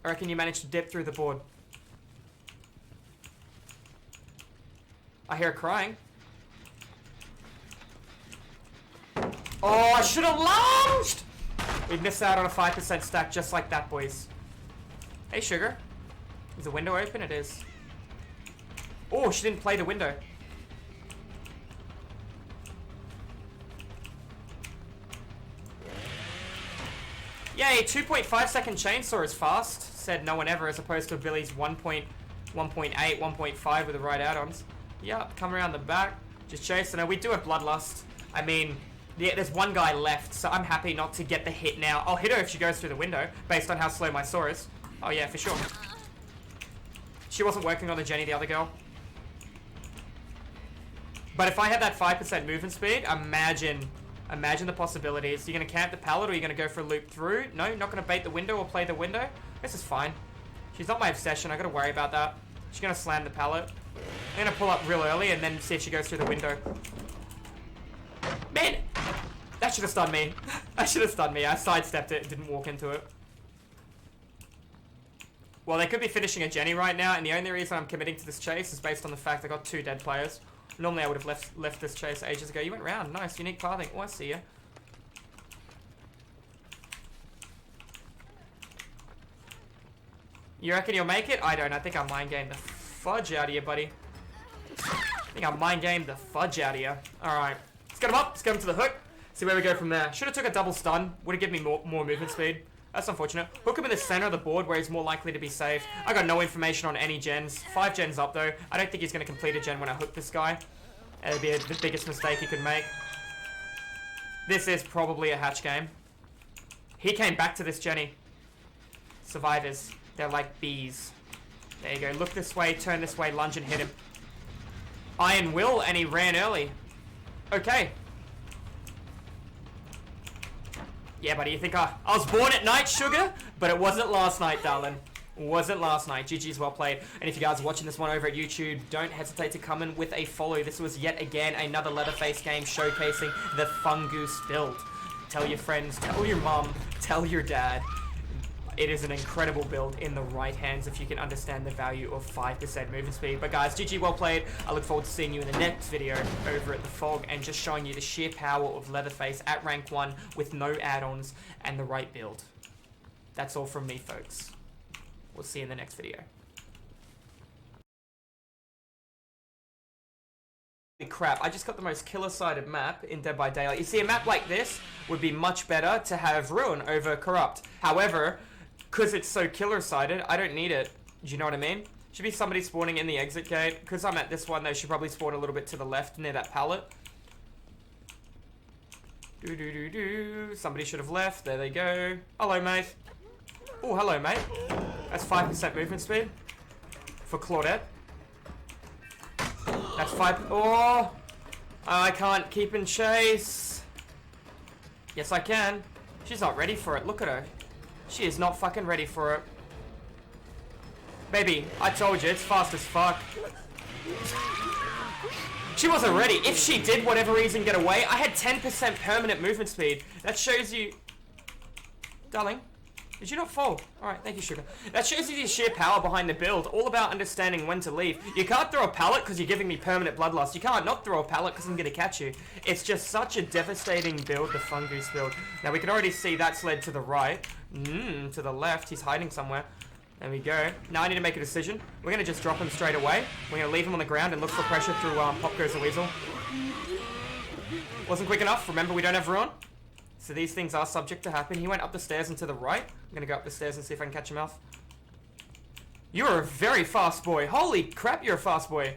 I reckon you managed to dip through the board. I hear crying. Oh, I should have lunged! We missed out on a 5% stack just like that, boys. Hey, Sugar. Is the window open? It is. Oh, she didn't play the window. Yay, 2.5 second chainsaw is fast, said no one ever, as opposed to Billy's 1.8, 1.5 with the right add-ons. Yep, come around the back, just chasing her. We do have Bloodlust. I mean, yeah, there's one guy left, so I'm happy not to get the hit now. I'll hit her if she goes through the window, based on how slow my saw is. Oh yeah, for sure. She wasn't working on the Jenny, the other girl. But if I had that 5% movement speed, imagine the possibilities. You're going to camp the pallet, or you're going to go for a loop through? No, you're not going to bait the window or play the window? This is fine. She's not my obsession. I got to worry about that. She's going to slam the pallet. I'm going to pull up real early and then see if she goes through the window. Man! That should have stunned me. That should have stunned me. I sidestepped it and didn't walk into it. Well, they could be finishing a Jenny right now, and the only reason I'm committing to this chase is based on the fact I got 2 dead players. Normally I would have left this chase ages ago. You went round. Nice. Unique pathing. Oh, I see ya. You reckon you'll make it? I don't. I think I'll mind game the fudge out of you, buddy. I think I'll mind game the fudge out of you. Alright. Let's get him up. Let's get him to the hook. See where we go from there. Should have took a double stun. Would have given me more movement speed. That's unfortunate. Hook him in the center of the board where he's more likely to be safe. I got no information on any gens. 5 gens up though. I don't think he's going to complete a gen when I hook this guy. It'd be the biggest mistake he could make. This is probably a hatch game. He came back to this Jenny. Survivors. They're like bees. There you go. Look this way, turn this way, lunge and hit him. Iron Will, and he ran early. Okay. Yeah, buddy, you think I was born at night, Sugar? But it wasn't last night, darling. Wasn't last night. GG's well played. And if you guys are watching this one over at YouTube, don't hesitate to come in with a follow. This was yet again another LeatherFace game showcasing the Fungoose build. Tell your friends, tell your mom, tell your dad. It is an incredible build in the right hands if you can understand the value of 5% movement speed. But guys, GG well played. I look forward to seeing you in the next video over at the Fog and just showing you the sheer power of LeatherFace at rank 1 with no add-ons and the right build. That's all from me, folks. We'll see you in the next video. Crap, I just got the most killer-sided map in Dead by Daylight. You see, a map like this would be much better to have Ruin over Corrupt. However, because it's so killer-sided, I don't need it. Do you know what I mean? Should be somebody spawning in the exit gate. Because I'm at this one, they should probably spawn a little bit to the left near that pallet. Somebody should have left. There they go. Hello, mate. Oh, hello, mate. That's 5% movement speed for Claudette. That's 5. Oh, I can't keep in chase. Yes, I can. She's not ready for it. Look at her. She is not fucking ready for it. Baby, I told you, it's fast as fuck. She wasn't ready. If she did, whatever reason, get away, I had 10% permanent movement speed. That shows you... Darling, did you not fall? Alright, thank you, Sugar. That shows you the sheer power behind the build. All about understanding when to leave. You can't throw a pallet because you're giving me permanent bloodlust. You can't not throw a pallet because I'm going to catch you. It's just such a devastating build, the Fungoose build. Now, we can already see that's led to the right. To the left. He's hiding somewhere. There we go. Now I need to make a decision. We're going to just drop him straight away. We're going to leave him on the ground and look for pressure through Pop Goes the Weasel. Wasn't quick enough. Remember, we don't have Ruin. So these things are subject to happen. He went up the stairs and to the right. I'm going to go up the stairs and see if I can catch him off. You're a very fast boy. Holy crap, you're a fast boy.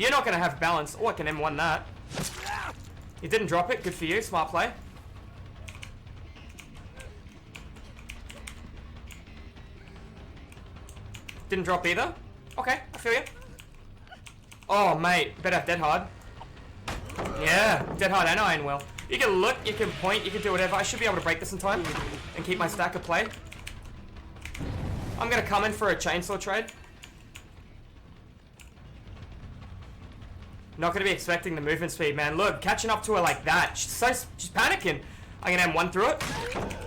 You're not going to have balance. Oh, I can M1 that. You didn't drop it. Good for you. Smart play. Didn't drop either. Okay, I feel you. Oh, mate. Better have Dead Hard. Yeah, Dead Hard and Iron Will. You can look, you can point, you can do whatever. I should be able to break this in time and keep my stack of play. I'm going to come in for a chainsaw trade. Not going to be expecting the movement speed, man. Look, catching up to her like that. She's panicking. I'm going to M1 through it.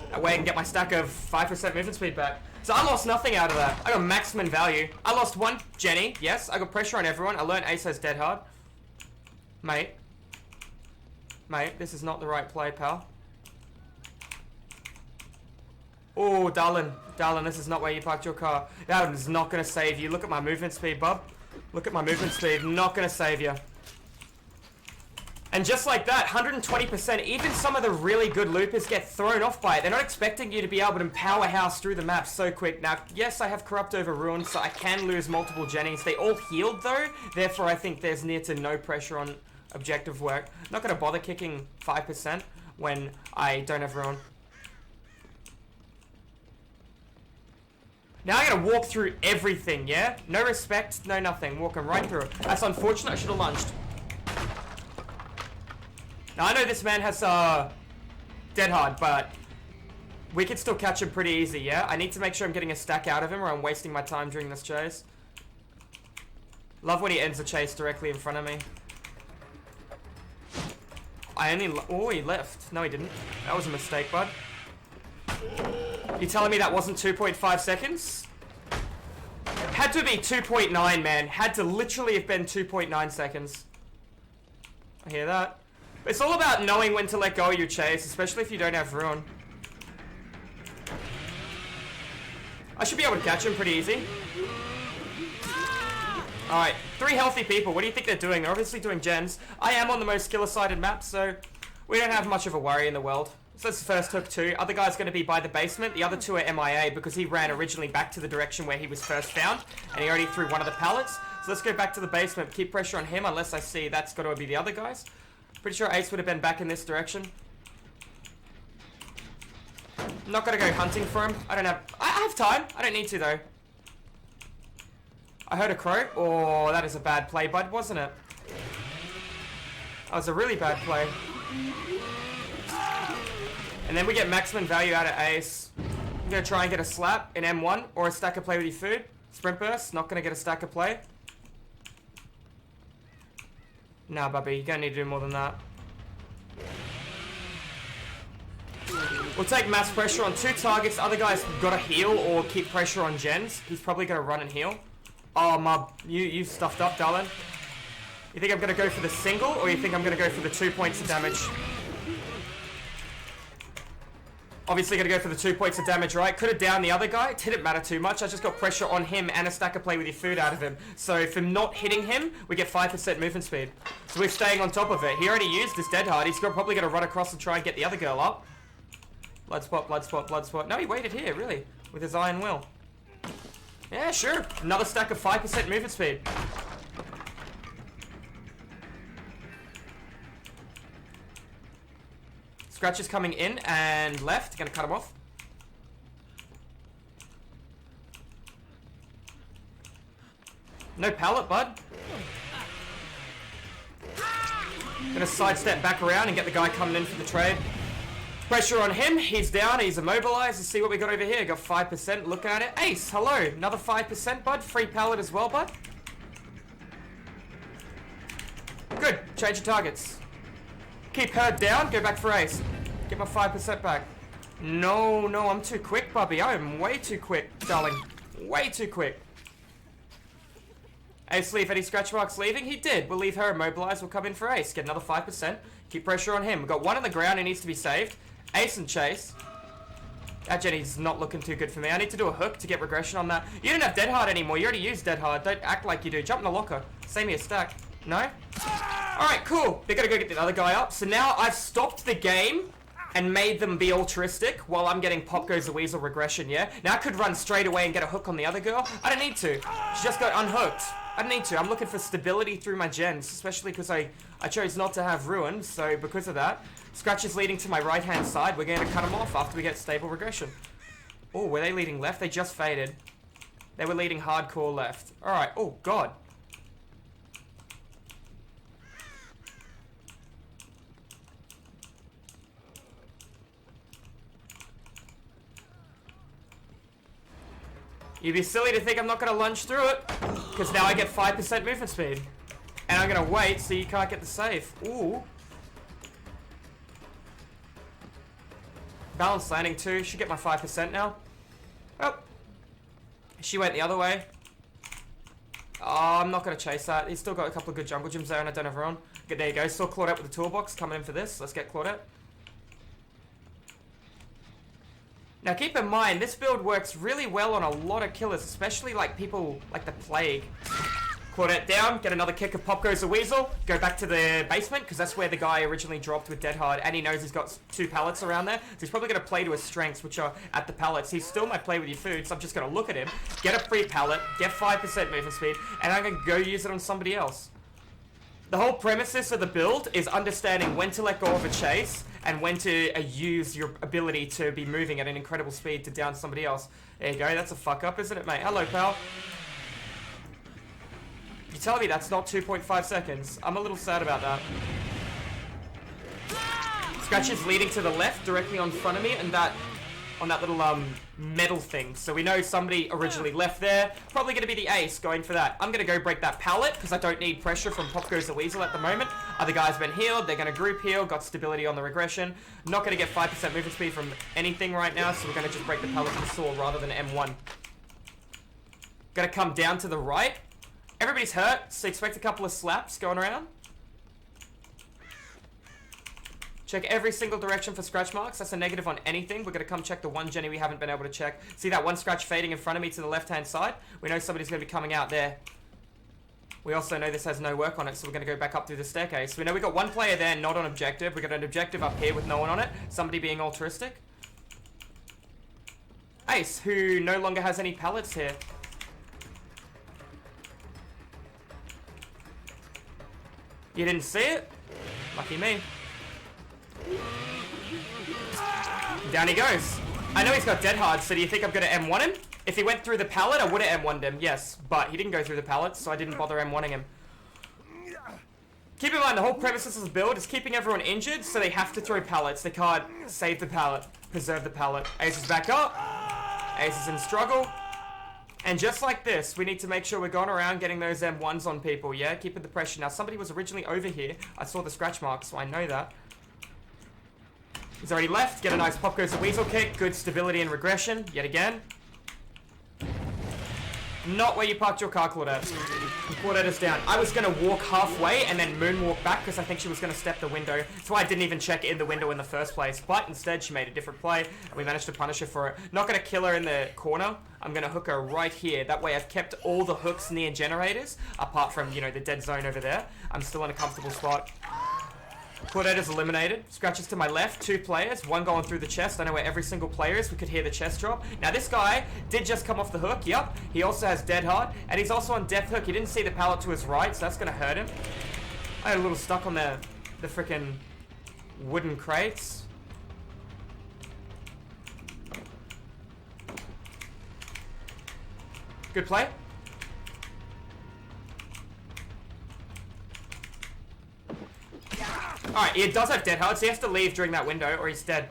That way I can get my stack of 5% movement speed back. So I lost nothing out of that. I got maximum value. I lost one Jenny. Yes, I got pressure on everyone. I learned Ace has Dead Hard. Mate, this is not the right play, pal. Oh, darling, this is not where you parked your car. That is not going to save you. Look at my movement speed, bub. Look at my movement speed. Not going to save you. And just like that, 120%, even some of the really good loopers get thrown off by it. They're not expecting you to be able to powerhouse through the map so quick. Now, yes, I have Corrupt over Ruin, so I can lose multiple Jennies. They all healed, though. Therefore, I think there's near to no pressure on objective work. Not going to bother kicking 5% when I don't have Ruin. Now I gotta walk through everything, yeah? No respect, no nothing. Walking right through it. That's unfortunate. I should have lunged. Now I know this man has Dead Hard, but we could still catch him pretty easy, yeah? I need to make sure I'm getting a stack out of him or I'm wasting my time during this chase. Love when he ends the chase directly in front of me. Oh, he left. No, he didn't. That was a mistake, bud. You telling me that wasn't 2.5 seconds? Had to be 2.9, man. Had to literally have been 2.9 seconds. I hear that. It's all about knowing when to let go of your chase, especially if you don't have Ruin. I should be able to catch him pretty easy. Alright, 3 healthy people. What do you think they're doing? They're obviously doing gens. I am on the most skiller-sided map, so we don't have much of a worry in the world. So that's the first hook 2. Other guy's going to be by the basement. The other 2 are MIA because he ran originally back to the direction where he was first found. And he already threw one of the pallets. So let's go back to the basement. Keep pressure on him unless I see that's got to be the other guys. Pretty sure Ace would have been back in this direction. I'm not going to go hunting for him. I have time. I don't need to though. I heard a crow. Oh, that is a bad play, bud, wasn't it? That was a really bad play. And then we get maximum value out of Ace. I'm going to try and get a slap in M1 or a stack of play with your food. Sprint burst, not going to get a stack of play. Nah, Bubby, you're going to need to do more than that. We'll take mass pressure on 2 targets. The other guy's got to heal or keep pressure on gens. He's probably going to run and heal. Oh, Mub, you've stuffed up, darling. You think I'm going to go for the single or you think I'm going to go for the 2 points of damage? Obviously going to go for the 2 points of damage, right? Could have downed the other guy. It didn't matter too much. I just got pressure on him and a stack of play with your food out of him. So for not hitting him, we get 5% movement speed. So we're staying on top of it. He already used his Dead Hard. He's probably going to run across and try and get the other girl up. Blood spot, blood spot, blood spot. No, he waited here, really. With his Iron Will. Yeah, sure. Another stack of 5% movement speed. Scratch is coming in and left. Gonna cut him off. No pallet, bud. Gonna sidestep back around and get the guy coming in for the trade. Pressure on him. He's down. He's immobilized. Let's see what we got over here. Got 5%. Look at it. Ace, hello. Another 5%, bud. Free pallet as well, bud. Good. Change your targets. Keep her down. Go back for Ace. Get my 5% back. No, I'm too quick, Bubby. I am way too quick, darling. Way too quick. Ace leave. Any scratch marks leaving? He did. We'll leave her immobilized. We'll come in for Ace. Get another 5%. Keep pressure on him. We've got one on the ground. He needs to be saved. Ace and Chase. That Jenny's not looking too good for me. I need to do a hook to get regression on that. You don't have Dead Hard anymore. You already used Dead Hard. Don't act like you do. Jump in the locker. Save me a stack. No? Alright, cool. They're gonna go get the other guy up. So now I've stopped the game and made them be altruistic while I'm getting Pop Goes the Weasel regression, yeah? Now I could run straight away and get a hook on the other girl. I don't need to. She just got unhooked. I need to. I'm looking for stability through my gens, especially because I chose not to have ruin, so because of that. Scratch is leading to my right-hand side. We're going to cut them off after we get stable regression. Oh, were they leading left? They just faded. They were leading hardcore left. Alright, oh god. You'd be silly to think I'm not going to lunge through it, because now I get 5% movement speed. And I'm going to wait so you can't get the save. Ooh. Balanced landing too. Should get my 5% now. Oh. She went the other way. Oh, I'm not going to chase that. He's still got a couple of good jungle gyms there and I don't have her on. Good, there you go. Still Claudette with the toolbox coming in for this. Let's get Claudette. Now keep in mind, this build works really well on a lot of killers, especially like people like the Plague. Claudette down, get another kick of Pop Goes the Weasel, go back to the basement, because that's where the guy originally dropped with Dead Hard, and he knows he's got 2 pallets around there, so he's probably going to play to his strengths, which are at the pallets. He still might play with your food, so I'm just going to look at him, get a free pallet, get 5% movement speed, and I'm going to go use it on somebody else. The whole premises of the build is understanding when to let go of a chase, and when to use your ability to be moving at an incredible speed to down somebody else. There you go, that's a fuck up, isn't it, mate? Hello, pal. You tell me that's not 2.5 seconds. I'm a little sad about that. Scratch is leading to the left, directly on front of me, and that on that little metal thing. So we know somebody originally left there. Probably going to be the ace going for that. I'm going to go break that pallet because I don't need pressure from Pop Goes the Weasel at the moment. Other guys have been healed. They're going to group heal. Got stability on the regression. Not going to get 5% movement speed from anything right now, so we're going to just break the pallet with the saw rather than M1. Going to come down to the right. Everybody's hurt, so expect a couple of slaps going around. Check every single direction for scratch marks. That's a negative on anything. We're going to come check the one Jenny we haven't been able to check. See that one scratch fading in front of me to the left-hand side? We know somebody's going to be coming out there. We also know this has no work on it, so we're going to go back up through the staircase. We know we got one player there, not on objective. We got an objective up here with no one on it. Somebody being altruistic. Ace, who no longer has any pallets here. You didn't see it? Lucky me. Down he goes. I know he's got Dead Hard, so do you think I'm going to M1 him? If he went through the pallet, I would have M1'd him, yes. But he didn't go through the pallet, so I didn't bother M1'ing him. Keep in mind, the whole premise of this build is keeping everyone injured, so they have to throw pallets. They can't save the pallet, preserve the pallet. Ace is back up. Ace is in struggle. And just like this, we need to make sure we're going around getting those M1s on people, yeah? Keeping the pressure. Now, somebody was originally over here. I saw the scratch mark, so I know that. He's already left. Get a nice Pop Goes the Weasel kick. Good stability and regression, yet again. Not where you parked your car, Claudette. Claudette is down. I was going to walk halfway and then moonwalk back because I think she was going to step the window. That's why I didn't even check in the window in the first place. But instead, she made a different play and we managed to punish her for it. Not going to kill her in the corner. I'm going to hook her right here. That way I've kept all the hooks near generators, apart from, you know, the dead zone over there. I'm still in a comfortable spot. Claudette is eliminated. Scratches to my left. 2 players. 1 going through the chest. I know where every single player is. We could hear the chest drop. Now this guy did just come off the hook. Yup. He also has Dead Hard. And he's also on Death Hook. He didn't see the pallet to his right, so that's going to hurt him. I got a little stuck on the freaking wooden crates. Good play. Alright, he does have Dead Hard, so he has to leave during that window or he's dead.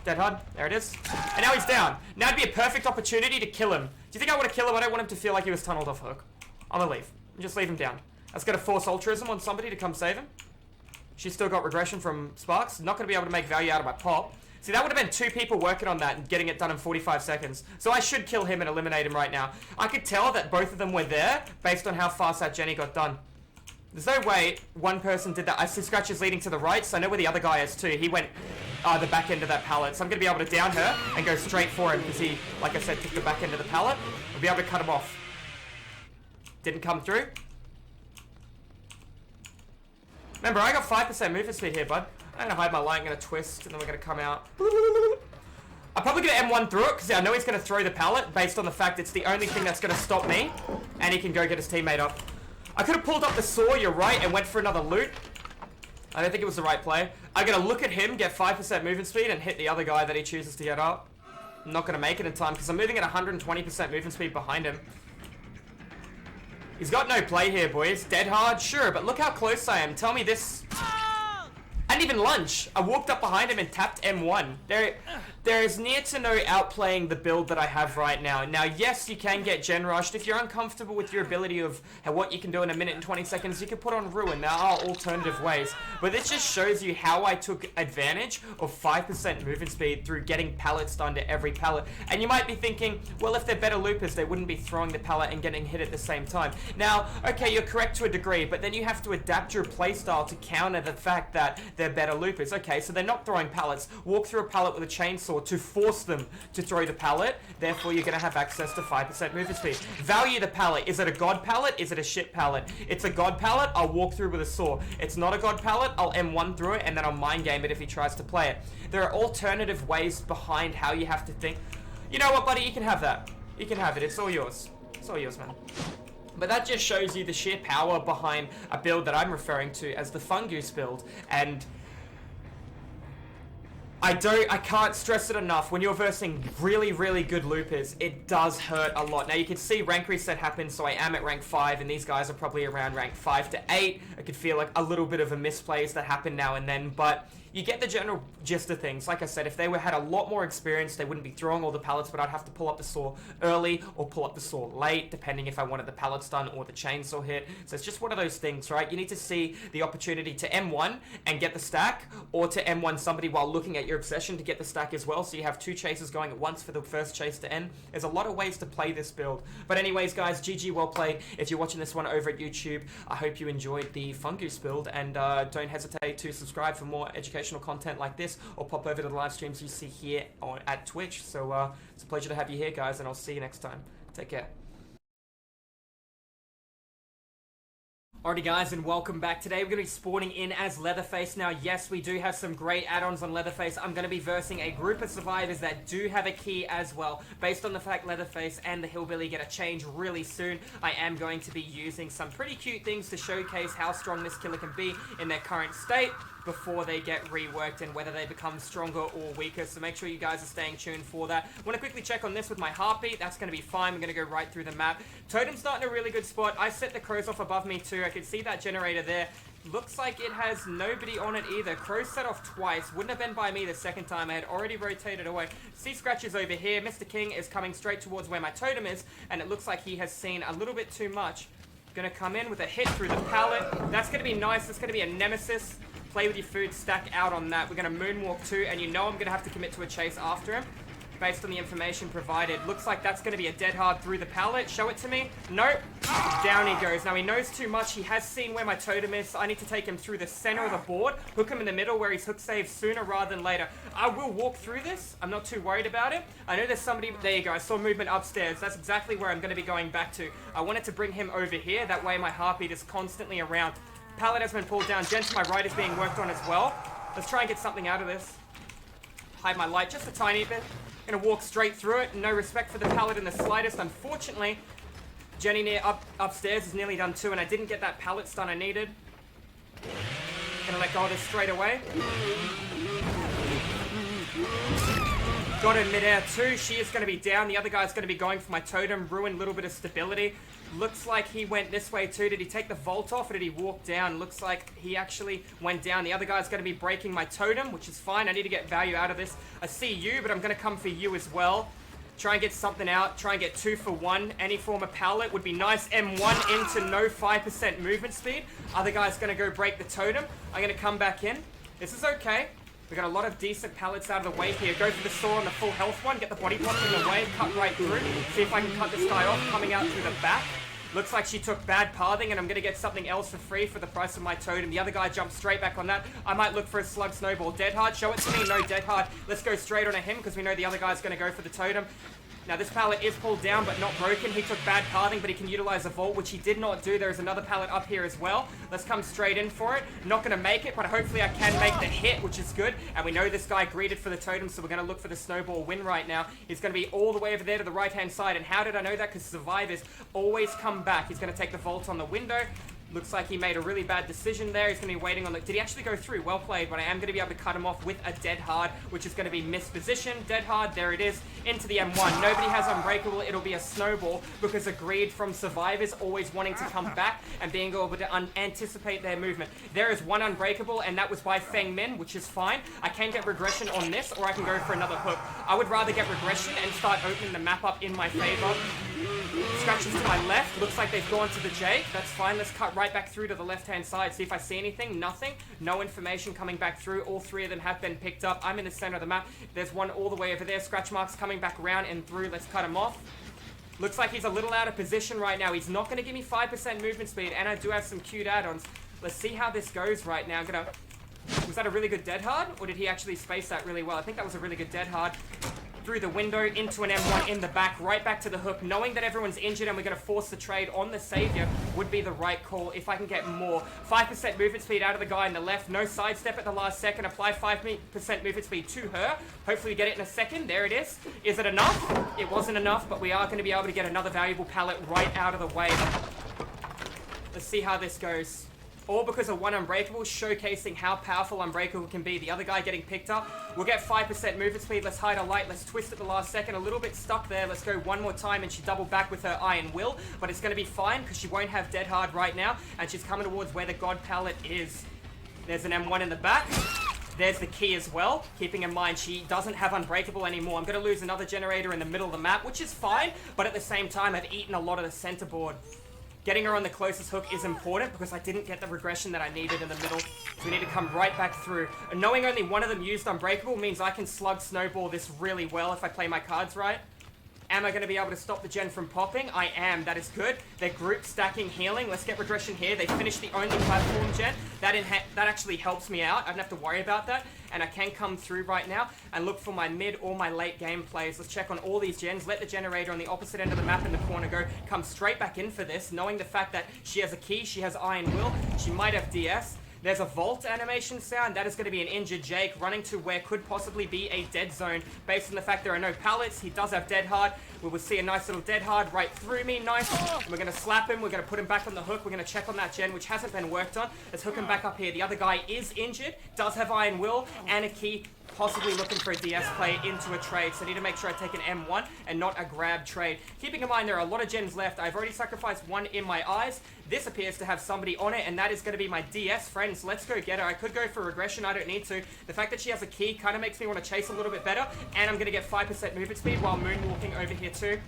Dead Hard, there it is. And now he's down. Now would be a perfect opportunity to kill him. Do you think I want to kill him? I don't want him to feel like he was tunneled off hook. I'm gonna leave. Just leave him down. That's gonna force altruism on somebody to come save him. She's still got regression from Sparks. Not gonna be able to make value out of my pop. See, that would have been 2 people working on that and getting it done in 45 seconds. So I should kill him and eliminate him right now. I could tell that both of them were there based on how fast that Jenny got done. There's no way one person did that. I see scratches leading to the right, so I know where the other guy is too. He went the back end of that pallet. So I'm going to be able to down her and go straight for him because he, like I said, took the back end of the pallet. I'll be able to cut him off. Didn't come through. Remember, I got 5% movement speed here, bud. I'm going to hide my light, I'm going to twist, and then we're going to come out. I probably going to M1 through it, because I know he's going to throw the pallet, based on the fact it's the only thing that's going to stop me, and he can go get his teammate up. I could have pulled up the saw, you're right, and went for another loot. I don't think it was the right play. I'm going to look at him, get 5% movement speed, and hit the other guy that he chooses to get up. I'm not going to make it in time, because I'm moving at 120% movement speed behind him. He's got no play here, boys. Dead hard? Sure, but look how close I am. Tell me this... I didn't even lunge. I walked up behind him and tapped M1. There is near to no outplaying the build that I have right now. Now, yes, you can get gen rushed. If you're uncomfortable with your ability of what you can do in 1 minute and 20 seconds, you can put on Ruin. There are alternative ways. But this just shows you how I took advantage of 5% movement speed through getting pallets done to every pallet. And you might be thinking, well, if they're better loopers, they wouldn't be throwing the pallet and getting hit at the same time. Now, okay, you're correct to a degree, but then you have to adapt your playstyle to counter the fact that they're better loopers. Okay, so they're not throwing pallets. Walk through a pallet with a chainsaw to force them to throw the pallet. Therefore, you're going to have access to 5% movement speed. Value the pallet. Is it a god pallet? Is it a shit pallet? It's a god pallet, I'll walk through with a saw. It's not a god pallet, I'll M1 through it, and then I'll mind game it if he tries to play it. There are alternative ways behind how you have to think. You know what, buddy? You can have that. You can have it. It's all yours. It's all yours, man. But that just shows you the sheer power behind a build that I'm referring to as the Fungoose build. And I can't stress it enough, when you're versing really, really good loopers, it does hurt a lot. Now, you can see rank reset happen, so I am at rank 5, and these guys are probably around rank 5 to 8. I could feel like a little bit of a misplays that happen now and then, but you get the general gist of things. Like I said, if they had a lot more experience, they wouldn't be throwing all the pallets, but I'd have to pull up the saw early or pull up the saw late, depending if I wanted the pallets done or the chainsaw hit. So it's just one of those things, right? You need to see the opportunity to M1 and get the stack, or to M1 somebody while looking at your obsession to get the stack as well, so you have 2 chases going at once for the first chase to end. There's a lot of ways to play this build. But anyways, guys, GG, well played. If you're watching this one over at YouTube, I hope you enjoyed the Fungoose build, and don't hesitate to subscribe for more educational content like this, or pop over to the live streams you see here at Twitch. So it's a pleasure to have you here, guys, and I'll see you next time. Take care. Alrighty, guys, and welcome back. Today we're going to be spawning in as LeatherFace. Now, yes, we do have some great add-ons on LeatherFace. I'm going to be versing a group of survivors that do have a key as well. Based on the fact LeatherFace and the Hillbilly get a change really soon, I am going to be using some pretty cute things to showcase how strong this killer can be in their current state before they get reworked and whether they become stronger or weaker. So make sure you guys are staying tuned for that. I want to quickly check on this with my heartbeat. That's going to be fine. We're going to go right through the map. Totem's not in a really good spot. I set the crows off above me too. I can see that generator there. Looks like it has nobody on it either. Crows set off twice. Wouldn't have been by me the second time. I had already rotated away. See scratches over here. Mr. King is coming straight towards where my totem is, and it looks like he has seen a little bit too much. Gonna come in with a hit through the pallet. That's gonna be nice. That's gonna be a nemesis. Play with your food, stack out on that. We're going to moonwalk too, and you know I'm going to have to commit to a chase after him based on the information provided. Looks like that's going to be a dead hard through the pallet. Show it to me. Nope. Down he goes. Now he knows too much. He has seen where my totem is. I need to take him through the center of the board, hook him in the middle where he's hook saved sooner rather than later. I will walk through this. I'm not too worried about it. I know there's somebody. There you go. I saw movement upstairs. That's exactly where I'm going to be going back to. I wanted to bring him over here. That way my heartbeat is constantly around. Pallet has been pulled down. Gen to my right is being worked on as well. Let's try and get something out of this. Hide my light just a tiny bit. Gonna walk straight through it. No respect for the pallet in the slightest. Unfortunately, Jenny upstairs is nearly done too, and I didn't get that pallet stun I needed. Gonna let go of this straight away. Got her midair too. She is gonna be down. The other guy's gonna be going for my totem. Ruin a little bit of stability. Looks like he went this way too. Did he take the vault off or did he walk down? Looks like he actually went down. The other guy's going to be breaking my totem, which is fine. I need to get value out of this. I see you, but I'm going to come for you as well. Try and get something out. Try and get 2 for 1. Any form of pallet would be nice. M1 into no 5% movement speed. Other guy's going to go break the totem. I'm going to come back in. This is okay. We got a lot of decent pallets out of the way here. Go for the saw on the full health one. Get the body block in the way. Cut right through. See if I can cut this guy off coming out through the back. Looks like she took bad pathing, and I'm going to get something else for free for the price of my totem. The other guy jumped straight back on that. I might look for a slug snowball. Dead hard, show it to me. No dead hard. Let's go straight on him, because we know the other guy's going to go for the totem. Now this pallet is pulled down but not broken. He took bad pathing, but he can utilize a vault, which he did not do. There is another pallet up here as well. Let's come straight in for it. Not going to make it, but hopefully I can make the hit, which is good. And we know this guy greeted for the totem, so we're going to look for the snowball win right now. He's going to be all the way over there to the right-hand side. And how did I know that? Because survivors always come back. He's going to take the vault on the window. Looks like he made a really bad decision there. He's going to be waiting on the... Did he actually go through? Well played, but I am going to be able to cut him off with a dead hard, which is going to be mispositioned. Dead hard, there it is, into the M1. Nobody has unbreakable. It'll be a snowball because agreed from survivors always wanting to come back and being able to anticipate their movement. There is one unbreakable, and that was by Feng Min, which is fine. I can get regression on this, or I can go for another hook. I would rather get regression and start opening the map up in my favor. Scratches to my left. Looks like they've gone to the Jake. That's fine. Let's cut right back through to the left-hand side. See if I see anything. Nothing. No information coming back through. All three of them have been picked up. I'm in the center of the map. There's one all the way over there. Scratch marks coming back around and through. Let's cut him off. Looks like he's a little out of position right now. He's not going to give me 5% movement speed, and I do have some cute add-ons. Let's see how this goes right now. Was that a really good dead hard, or did he actually space that really well? I think that was a really good dead hard. Through the window, into an M1 in the back, right back to the hook, knowing that everyone's injured and we're going to force the trade on the Savior would be the right call if I can get more. 5% movement speed out of the guy on the left, no sidestep at the last second, apply 5% movement speed to her. Hopefully we get it in a second. There it is. Is it enough? It wasn't enough, but we are going to be able to get another valuable pallet right out of the way. Let's see how this goes. All because of one unbreakable, showcasing how powerful unbreakable can be. The other guy getting picked up. We'll get 5% movement speed. Let's hide a light. Let's twist at the last second. A little bit stuck there. Let's go one more time, and she doubled back with her Iron Will. But it's going to be fine because she won't have dead hard right now, and she's coming towards where the God pallet is. There's an M1 in the back. There's the key as well, keeping in mind she doesn't have unbreakable anymore. I'm going to lose another generator in the middle of the map, which is fine, but at the same time, I've eaten a lot of the center board. Getting her on the closest hook is important because I didn't get the regression that I needed in the middle. So we need to come right back through. And knowing only one of them used Unbreakable means I can slug snowball this really well if I play my cards right. Am I going to be able to stop the gen from popping? I am. That is good. They're group stacking healing. Let's get regression here. They finished the only platform gen. That actually helps me out. I don't have to worry about that. And I can come through right now and look for my mid or my late game plays. Let's check on all these gens. Let the generator on the opposite end of the map in the corner go. Come straight back in for this, knowing the fact that she has a key, she has Iron Will, she might have DS. There's a vault animation sound. That is going to be an injured Jake running to where could possibly be a dead zone. Based on the fact there are no pallets, he does have dead hard. We will see a nice little dead hard right through me. Nice. And we're going to slap him. We're going to put him back on the hook. We're going to check on that gen, which hasn't been worked on. Let's hook him back up here. The other guy is injured, does have Iron Will and a key. Possibly looking for a DS play into a trade. So I need to make sure I take an M1 and not a grab trade. Keeping in mind there are a lot of gens left. I've already sacrificed one in my eyes. This appears to have somebody on it, and that is going to be my DS friend. So let's go get her. I could go for regression. I don't need to. The fact that she has a key kind of makes me want to chase a little bit better. And I'm going to get 5% movement speed while moonwalking over here too.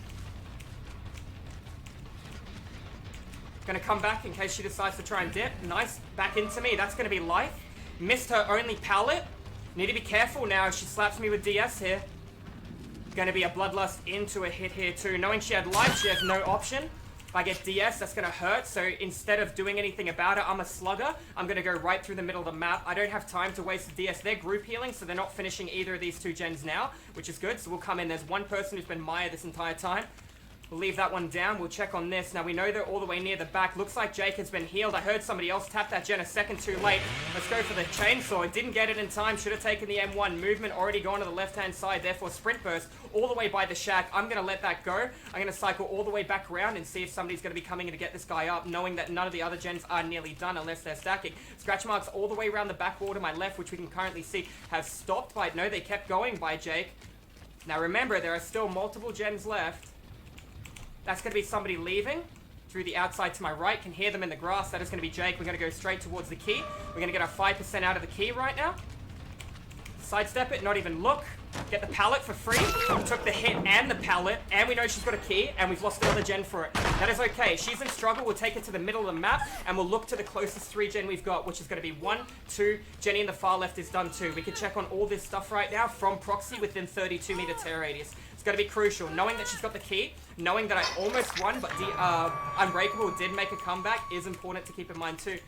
Going to come back in case she decides to try and dip. Nice. Back into me. That's going to be life. Missed her only pallet. Need to be careful now if she slaps me with DS here. Going to be a bloodlust into a hit here too. Knowing she had life, she has no option. If I get DS, that's going to hurt. So instead of doing anything about it, I'm a slugger. I'm going to go right through the middle of the map. I don't have time to waste the DS. They're group healing, so they're not finishing either of these two gens now, which is good. So we'll come in. There's one person who's been Maya this entire time. We'll leave that one down. We'll check on this. Now, we know they're all the way near the back. Looks like Jake has been healed. I heard somebody else tap that gen a second too late. Let's go for the chainsaw. Didn't get it in time. Should have taken the M1. Movement already gone to the left-hand side. Therefore, sprint burst all the way by the shack. I'm going to let that go. I'm going to cycle all the way back around and see if somebody's going to be coming in to get this guy up, knowing that none of the other gens are nearly done unless they're stacking. Scratch marks all the way around the back wall to my left, which we can currently see have stopped by... No, they kept going by Jake. Now, remember, there are still multiple gens left. That's going to be somebody leaving through the outside to my right. Can hear them in the grass. That is going to be Jake. We're going to go straight towards the key. We're going to get our 5% out of the key right now. Sidestep it, not even look. Get the pallet for free. Took the hit and the pallet. And we know she's got a key. And we've lost another gen for it. That is okay. She's in struggle. We'll take it to the middle of the map. And we'll look to the closest 3 gen we've got. Which is going to be 1, 2. Jenny in the far left is done too. We can check on all this stuff right now from proxy within 32 meter tear radius. It's going to be crucial. Knowing that she's got the key. Knowing that I almost won. But the Unbreakable did make a comeback is important to keep in mind too.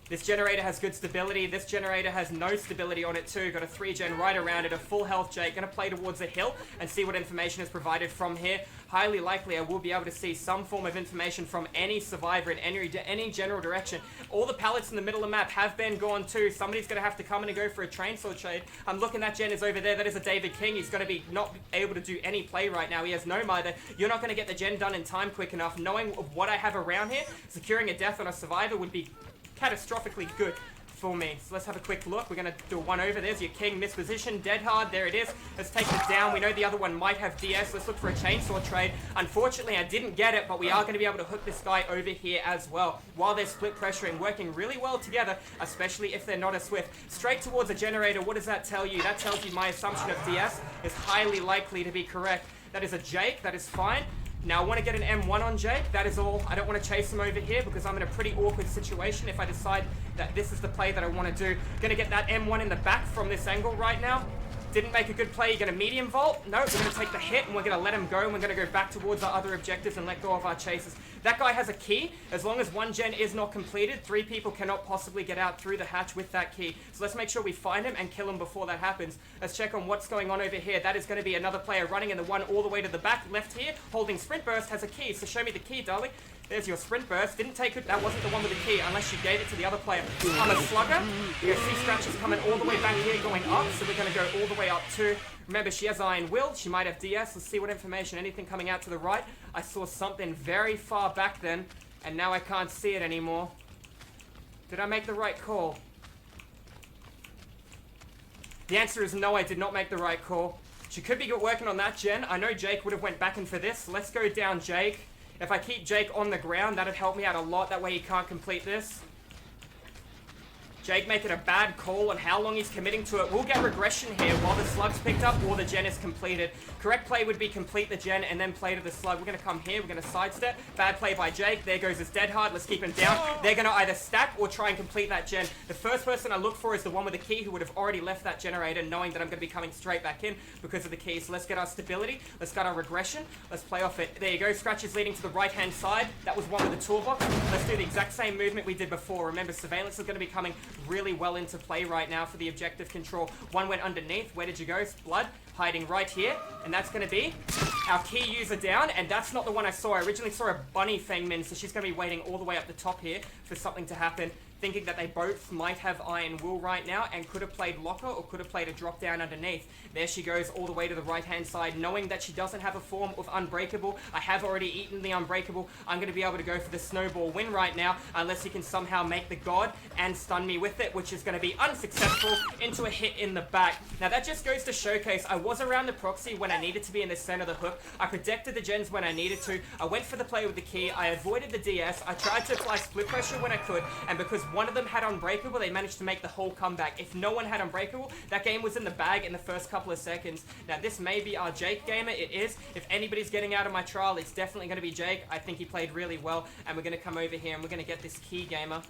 This generator has good stability. This generator has no stability on it too. Got a 3-gen right around it, a full health Jake. Gonna play towards a hill and see what information is provided from here. Highly likely I will be able to see some form of information from any survivor in any general direction. All the pallets in the middle of the map have been gone too. Somebody's gonna have to come in and go for a chainsaw trade. I'm looking, that gen is over there. That is a David King. He's gonna be not able to do any play right now. He has no mither. You're not gonna get the gen done in time quick enough. Knowing what I have around here, securing a death on a survivor would be catastrophically good for me. So let's have a quick look. We're going to do a one over. There's your King, misposition, dead hard. There it is. Let's take it down. We know the other one might have DS. Let's look for a chainsaw trade. Unfortunately, I didn't get it, but we are going to be able to hook this guy over here as well. While they're split pressuring, working really well together, especially if they're not as swift. Straight towards a generator. What does that tell you? That tells you my assumption of DS is highly likely to be correct. That is a Jake. That is fine. Now I want to get an M1 on Jake, that is all. I don't want to chase him over here because I'm in a pretty awkward situation if I decide that this is the play that I want to do. Gonna get that M1 in the back from this angle right now. Didn't make a good play. You're going to medium vault? No, we're going to take the hit and we're going to let him go and we're going to go back towards our other objectives and let go of our chases. That guy has a key. As long as one gen is not completed, 3 people cannot possibly get out through the hatch with that key. So let's make sure we find him and kill him before that happens. Let's check on what's going on over here. That is going to be another player running in the one all the way to the back left here, holding sprint burst, has a key. So show me the key, darling. There's your sprint burst. Didn't take it. That wasn't the one with the key unless you gave it to the other player. I'm a slugger. You see scratches coming all the way back here going up. So we're going to go all the way up too. Remember, she has Iron Will. She might have DS. Let's see what information. Anything coming out to the right. I saw something very far back then. And now I can't see it anymore. Did I make the right call? The answer is no, I did not make the right call. She could be working on that gen. I know Jake would have went back in for this. Let's go down Jake. If I keep Jake on the ground, that'd help me out a lot. That way he can't complete this. Jake making a bad call on how long he's committing to it. We'll get regression here while the slug's picked up or the gen is completed. Correct play would be complete the gen and then play to the slug. We're going to come here. We're going to sidestep. Bad play by Jake. There goes his dead hard. Let's keep him down. They're going to either stack or try and complete that gen. The first person I look for is the one with the key who would have already left that generator knowing that I'm going to be coming straight back in because of the key. So let's get our stability. Let's get our regression. Let's play off it. There you go. Scratches leading to the right-hand side. That was one with the toolbox. Let's do the exact same movement we did before. Remember, surveillance is going to be coming really well into play right now for the objective control. One went underneath. Where did you go? Blood hiding right here, and that's going to be our key user down, and that's not the one I saw. I originally saw a bunny Fengmin, so she's going to be waiting all the way up the top here for something to happen, thinking that they both might have Iron Will right now and could have played locker or could have played a drop down underneath. There she goes all the way to the right hand side, knowing that she doesn't have a form of Unbreakable. I have already eaten the Unbreakable. I'm going to be able to go for the snowball win right now unless he can somehow make the god and stun me with it, which is going to be unsuccessful into a hit in the back. Now that just goes to showcase I was around the proxy when I needed to be in the center of the hook. I protected the gens when I needed to. I went for the play with the key. I avoided the DS. I tried to apply split pressure when I could, and because one of them had Unbreakable, they managed to make the whole comeback. If no one had Unbreakable, that game was in the bag in the first couple of seconds. Now, this may be our Jake gamer. It is. If anybody's getting out of my trial, it's definitely going to be Jake. I think he played really well, and we're going to come over here, and we're going to get this key gamer.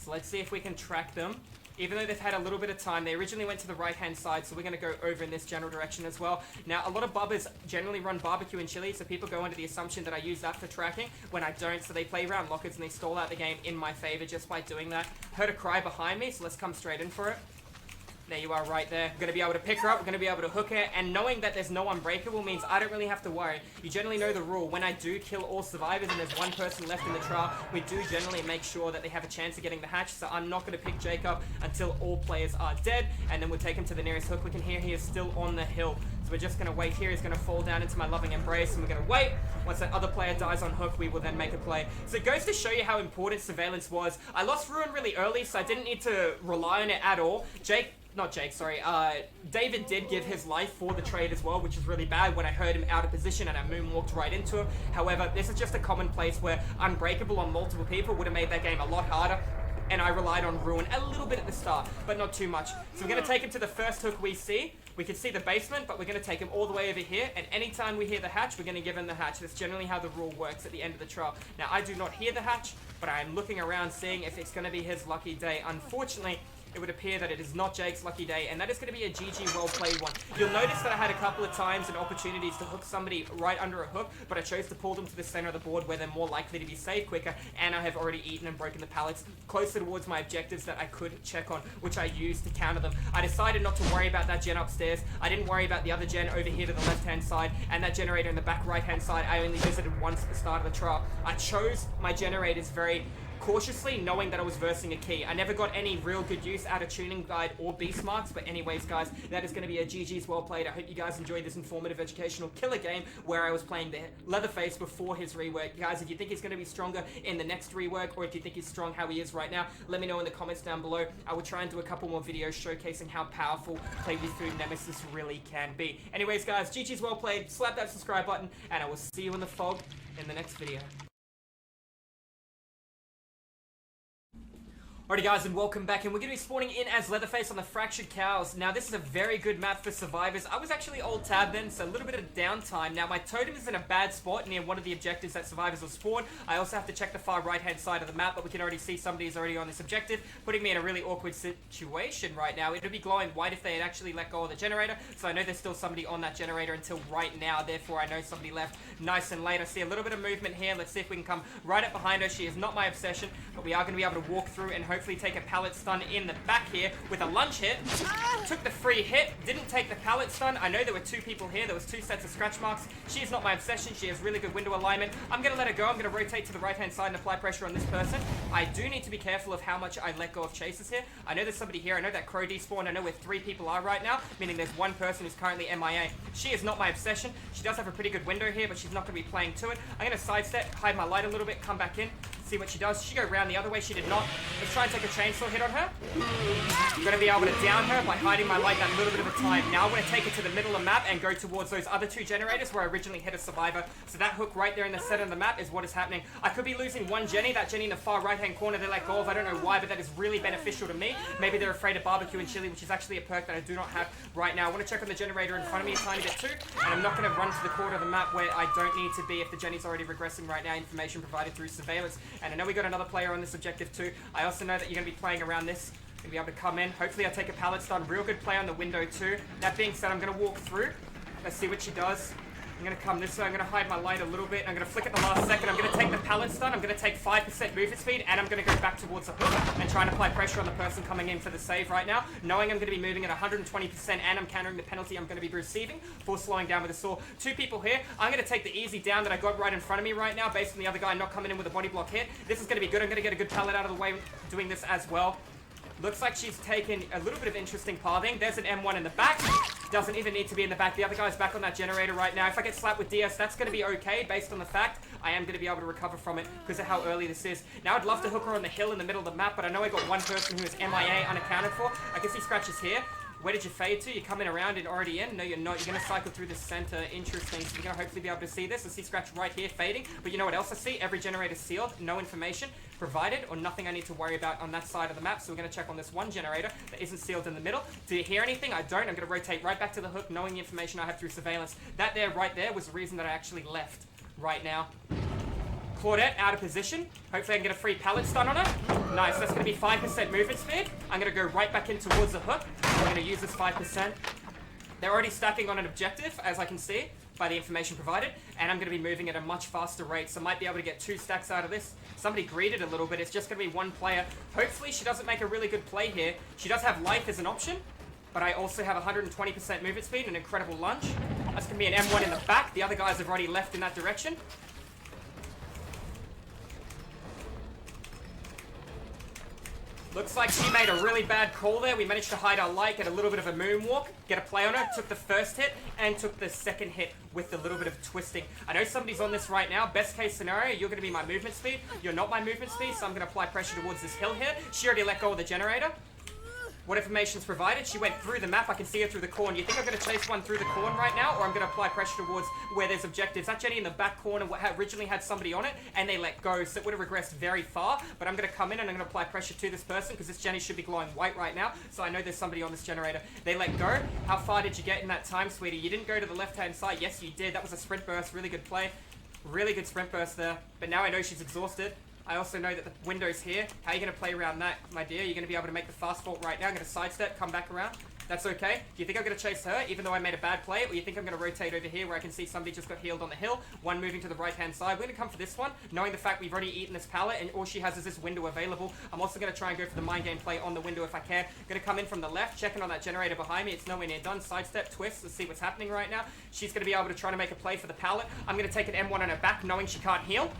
So let's see if we can track them. Even though they've had a little bit of time, they originally went to the right-hand side, so we're going to go over in this general direction as well. Now, a lot of bubbers generally run barbecue and chili, so people go under the assumption that I use that for tracking, when I don't, so they play around lockers and they stall out the game in my favor just by doing that. Heard a cry behind me, so let's come straight in for it. There you are right there. We're going to be able to pick her up. We're going to be able to hook her. And knowing that there's no Unbreakable means I don't really have to worry. You generally know the rule. When I do kill all survivors and there's one person left in the trial, we do generally make sure that they have a chance of getting the hatch. So I'm not going to pick Jake up until all players are dead. And then we'll take him to the nearest hook. We can hear he is still on the hill. So we're just going to wait here. He's going to fall down into my loving embrace. And we're going to wait. Once that other player dies on hook, we will then make a play. So it goes to show you how important surveillance was. I lost Ruin really early, so I didn't need to rely on it at all. David did give his life for the trade as well, which is really bad when I heard him out of position and I moonwalked right into him. However, this is just a common place where Unbreakable on multiple people would have made that game a lot harder. And I relied on Ruin a little bit at the start, but not too much. So we're going to take him to the first hook we see. We can see the basement, but we're going to take him all the way over here. And anytime we hear the hatch, we're going to give him the hatch. That's generally how the rule works at the end of the trial. Now, I do not hear the hatch, but I am looking around seeing if it's going to be his lucky day. Unfortunately, it would appear that it is not Jake's lucky day, and that is going to be a GG well played one. You'll notice that I had a couple of times and opportunities to hook somebody right under a hook, but I chose to pull them to the center of the board where they're more likely to be saved quicker, and I have already eaten and broken the pallets closer towards my objectives that I could check on, which I used to counter them. I decided not to worry about that gen upstairs. I didn't worry about the other gen over here to the left-hand side, and that generator in the back right-hand side I only visited once at the start of the trial. I chose my generators very cautiously, knowing that I was versing a key. I never got any real good use out of tuning guide or beast marks, but anyways guys, that is going to be a GG's well played. I hope you guys enjoyed this informative, educational killer game where I was playing the Leatherface before his rework. Guys, if you think he's going to be stronger in the next rework, or if you think he's strong how he is right now, let me know in the comments down below. I will try and do a couple more videos showcasing how powerful Play With Food Nemesis really can be. Anyways guys, GG's well played, slap that subscribe button, and I will see you in the fog in the next video. Alrighty guys, and welcome back, and we're going to be spawning in as Leatherface on the Fractured Cows. Now this is a very good map for survivors. I was actually old tab then, so a little bit of downtime. Now my totem is in a bad spot near one of the objectives that survivors will spawn. I also have to check the far right hand side of the map, but we can already see somebody is already on this objective, putting me in a really awkward situation right now. It would be glowing white if they had actually let go of the generator, so I know there's still somebody on that generator until right now, therefore I know somebody left nice and late. I see a little bit of movement here. Let's see if we can come right up behind her. She is not my obsession, but we are going to be able to walk through and hopefully take a pallet stun in the back here with a lunge hit. Took the free hit, didn't take the pallet stun. I know there were two people here. There was two sets of scratch marks. She is not my obsession. She has really good window alignment. I'm going to let her go. I'm going to rotate to the right-hand side and apply pressure on this person. I do need to be careful of how much I let go of chases here. I know there's somebody here. I know that crow despawned. I know where 3 people are right now, meaning there's one person who's currently MIA. She is not my obsession. She does have a pretty good window here, but she's not going to be playing to it. I'm going to sidestep, hide my light a little bit, come back in, see what she does. She go around the other way. She did not. Let's try and take a chainsaw hit on her. I'm going to be able to down her by hiding my light that little bit of a time. Now I'm going to take it to the middle of the map and go towards those other 2 generators where I originally hit a survivor. So that hook right there in the center of the map is what is happening. I could be losing one Jenny. That Jenny in the far right hand corner they let go of. I don't know why, but that is really beneficial to me. Maybe they're afraid of barbecue and chili, which is actually a perk that I do not have right now. I want to check on the generator in front of me a tiny bit too. And I'm not going to run to the corner of the map where I don't need to be if the Jenny's already regressing right now. Information provided through surveillance. And I know we got another player on this objective too. I also know that you're going to be playing around this. Gonna be able to come in. Hopefully I take a pallet stun. Real good play on the window too. That being said, I'm gonna walk through. Let's see what she does. I'm gonna come this way. I'm gonna hide my light a little bit. I'm gonna flick at the last second. I'm gonna take the pallet stun. I'm gonna take 5% movement speed, and I'm gonna go back towards the hook and try and apply pressure on the person coming in for the save right now, knowing I'm gonna be moving at 120% and I'm countering the penalty I'm gonna be receiving for slowing down with a saw. 2 people here. I'm gonna take the easy down that I got right in front of me right now, based on the other guy not coming in with a body block hit. This is gonna be good. I'm gonna get a good pallet out of the way doing this as well. Looks like she's taken a little bit of interesting pathing. There's an M1 in the back. Doesn't even need to be in the back. The other guy's back on that generator right now. If I get slapped with DS, that's going to be okay based on the fact I am going to be able to recover from it because of how early this is. Now, I'd love to hook her on the hill in the middle of the map, but I know I got one person who is MIA unaccounted for. I can see scratches here. Where did you fade to? You're coming around and already in? No, you're not. You're going to cycle through the center. Interesting. So you're going to hopefully be able to see this. I see scratch right here fading. But you know what else I see? Every generator sealed. No information provided or nothing I need to worry about on that side of the map. So we're going to check on this one generator that isn't sealed in the middle. Do you hear anything? I don't. I'm going to rotate right back to the hook knowing the information I have through surveillance. That there, right there, was the reason that I actually left right now. Claudette out of position. Hopefully I can get a free pallet stun on her. Nice, that's going to be 5% movement speed. I'm going to go right back in towards the hook. I'm going to use this 5%. They're already stacking on an objective, as I can see, by the information provided. And I'm going to be moving at a much faster rate, so I might be able to get 2 stacks out of this. Somebody greeted a little bit. It's just going to be one player. Hopefully she doesn't make a really good play here. She does have life as an option, but I also have 120% movement speed and an incredible lunge. That's going to be an M1 in the back. The other guys have already left in that direction. Looks like she made a really bad call there. We managed to hide our light, get a little bit of a moonwalk, get a play on her, took the first hit, and took the second hit with a little bit of twisting. I know somebody's on this right now. Best case scenario, you're going to be my movement speed. You're not my movement speed, so I'm going to apply pressure towards this hill here. She already let go of the generator. What information's provided? She went through the map. I can see her through the corn. You think I'm going to chase one through the corn right now, or I'm going to apply pressure towards where there's objectives? That Jenny in the back corner originally had somebody on it, and they let go, so it would have regressed very far. But I'm going to come in and I'm going to apply pressure to this person because this Jenny should be glowing white right now. So I know there's somebody on this generator. They let go. How far did you get in that time, sweetie? You didn't go to the left-hand side. Yes, you did. That was a sprint burst. Really good play. Really good sprint burst there. But now I know she's exhausted. I also know that the window's here. How are you going to play around that, my dear? You're going to be able to make the fast fault right now. I'm going to sidestep, come back around. That's okay. Do you think I'm going to chase her, even though I made a bad play? Or you think I'm going to rotate over here where I can see somebody just got healed on the hill? One moving to the right-hand side. We're going to come for this one, knowing the fact we've already eaten this pallet and all she has is this window available. I'm also going to try and go for the mind game play on the window if I can. Going to come in from the left, checking on that generator behind me. It's nowhere near done. Sidestep, twist. Let's see what's happening right now. She's going to be able to try to make a play for the pallet. I'm going to take an M1 on her back, knowing she can't heal.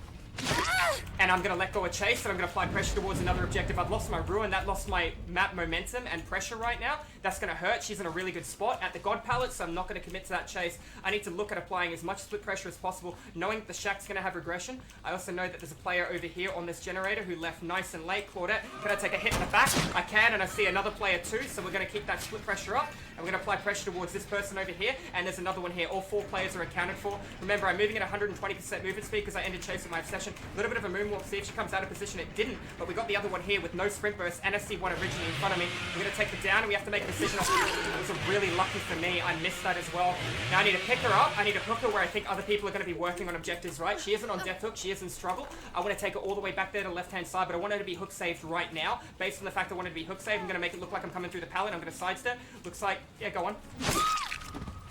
And I'm going to let go of chase, and I'm going to apply pressure towards another objective. I've lost my ruin. That lost my map momentum and pressure right now. That's going to hurt. She's in a really good spot at the god pallet, so I'm not going to commit to that chase. I need to look at applying as much split pressure as possible, knowing the shack's going to have regression. I also know that there's a player over here on this generator who left nice and late. Claudette, can I take a hit in the back? I can, and I see another player too, so we're going to keep that split pressure up. And we're going to apply pressure towards this person over here, and there's another one here. All 4 players are accounted for. Remember, I'm moving at 120% movement speed because I ended chase with my obsession. A little bit of a moonwalk, see if she comes out of position. It didn't, but we got the other one here with no sprint burst, and I see one originally in front of me. We're going to take her down, and we have to make a decision. It was really lucky for me. I missed that as well. Now I need to pick her up. I need to hook her where I think other people are going to be working on objectives, right? She isn't on death hook. She is in struggle. I want to take her all the way back there to the left-hand side, but I want her to be hook saved right now. Based on the fact I want her to be hook saved, I'm going to make it look like I'm coming through the pallet. I'm going to sidestep. Looks like, yeah, go on.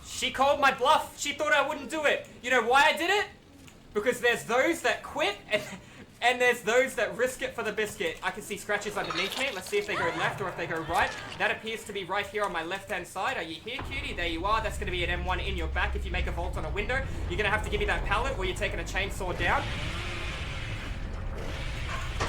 She called my bluff. She thought I wouldn't do it. You know why I did it? Because there's those that quit and there's those that risk it for the biscuit. I can see scratches underneath me. Let's see if they go left or if they go right. That appears to be right here on my left-hand side. Are you here, cutie? There you are. That's going to be an M1 in your back if you make a vault on a window. You're going to have to give me that pallet or you're taking a chainsaw down.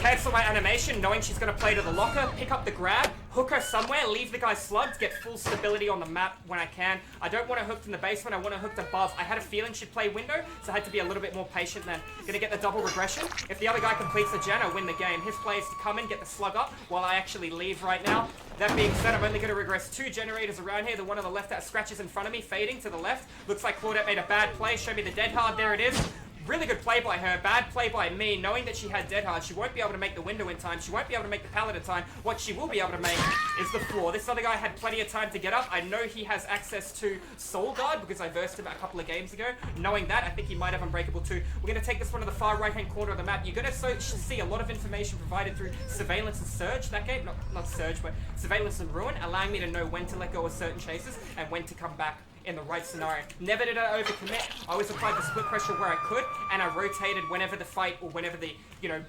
Cancel my animation, knowing she's going to play to the locker, pick up the grab, hook her somewhere, leave the guy slugged, get full stability on the map when I can. I don't want her hooked in the basement, I want her hooked above. I had a feeling she'd play window, so I had to be a little bit more patient then. Gonna get the double regression. If the other guy completes the gen, I win the game. His play is to come in, get the slug up, while I actually leave right now. That being said, I'm only going to regress 2 generators around here. The one on the left that scratches in front of me, fading to the left. Looks like Claudette made a bad play. Show me the dead hard. There it is. Really good play by her, bad play by me, knowing that she had dead hard. She won't be able to make the window in time. She won't be able to make the pallet in time. What she will be able to make is the floor. This other guy had plenty of time to get up. I know he has access to Soul Guard because I versed him a couple of games ago. Knowing that, I think he might have Unbreakable too. We're going to take this one to the far right-hand corner of the map. You're going to see a lot of information provided through Surveillance and Surge, that game. Not Surge, but Surveillance and Ruin, allowing me to know when to let go of certain chases and when to come back in the right scenario. Never did I overcommit. I always applied the split pressure where I could, and I rotated whenever the fight or whenever the,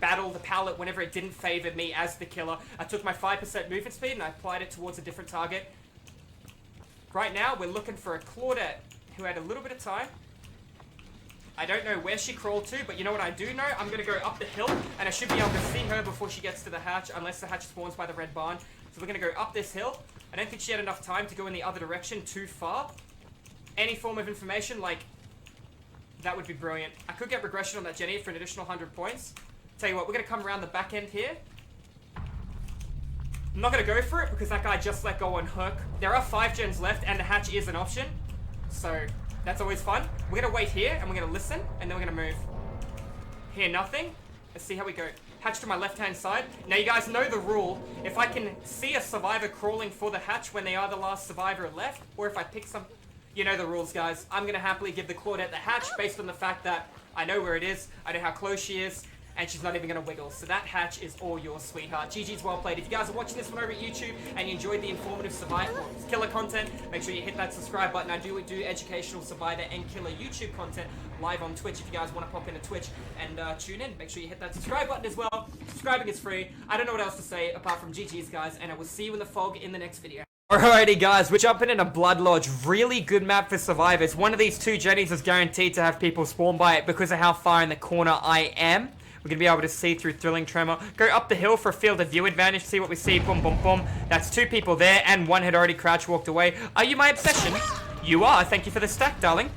battle, the pallet, whenever it didn't favor me as the killer. I took my 5% movement speed and I applied it towards a different target. Right now, we're looking for a Claudette who had a little bit of time. I don't know where she crawled to, but you know what I do know? I'm going to go up the hill, and I should be able to see her before she gets to the hatch, unless the hatch spawns by the red barn. So we're going to go up this hill. I don't think she had enough time to go in the other direction too far. Any form of information, like, that would be brilliant. I could get regression on that Jenny for an additional 100 points. Tell you what, we're going to come around the back end here. I'm not going to go for it because that guy just let go on hook. There are 5 gens left and the hatch is an option. So, that's always fun. We're going to wait here and we're going to listen and then we're going to move. Hear nothing. Let's see how we go. Hatch to my left-hand side. Now, you guys know the rule. If I can see a survivor crawling for the hatch when they are the last survivor left, or if I pick some... You know the rules, guys. I'm going to happily give the Claudette the hatch based on the fact that I know where it is, I know how close she is, and she's not even going to wiggle. So that hatch is all yours, sweetheart. GG's well played. If you guys are watching this one over at YouTube and you enjoyed the informative survivor killer content, make sure you hit that subscribe button. I do educational survivor and killer YouTube content live on Twitch. If you guys want to pop into Twitch and tune in, make sure you hit that subscribe button as well. Subscribing is free. I don't know what else to say apart from GG's, guys, and I will see you in the fog in the next video. Alrighty guys, we're jumping in a Blood Lodge. Really good map for survivors. One of these 2 Jennies is guaranteed to have people spawn by it because of how far in the corner I am. We're going to be able to see through Thrilling Tremor. Go up the hill for a field of view advantage. See what we see. Boom, boom, boom. That's 2 people there and 1 had already crouch walked away. Are you my obsession? You are. Thank you for the stack, darling.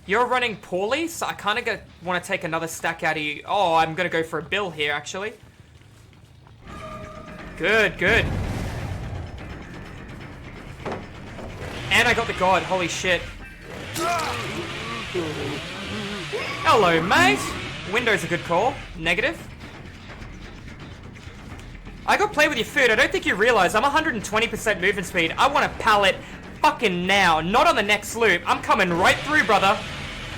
You're running poorly, so I kind of want to take another stack out of you. Oh, I'm going to go for a bill here, actually. Good, good. And I got the god, holy shit. Hello, mate. Window's a good call. Negative. I got play with your food. I don't think you realize I'm 120% movement speed. I want a pallet fucking now, not on the next loop. I'm coming right through, brother.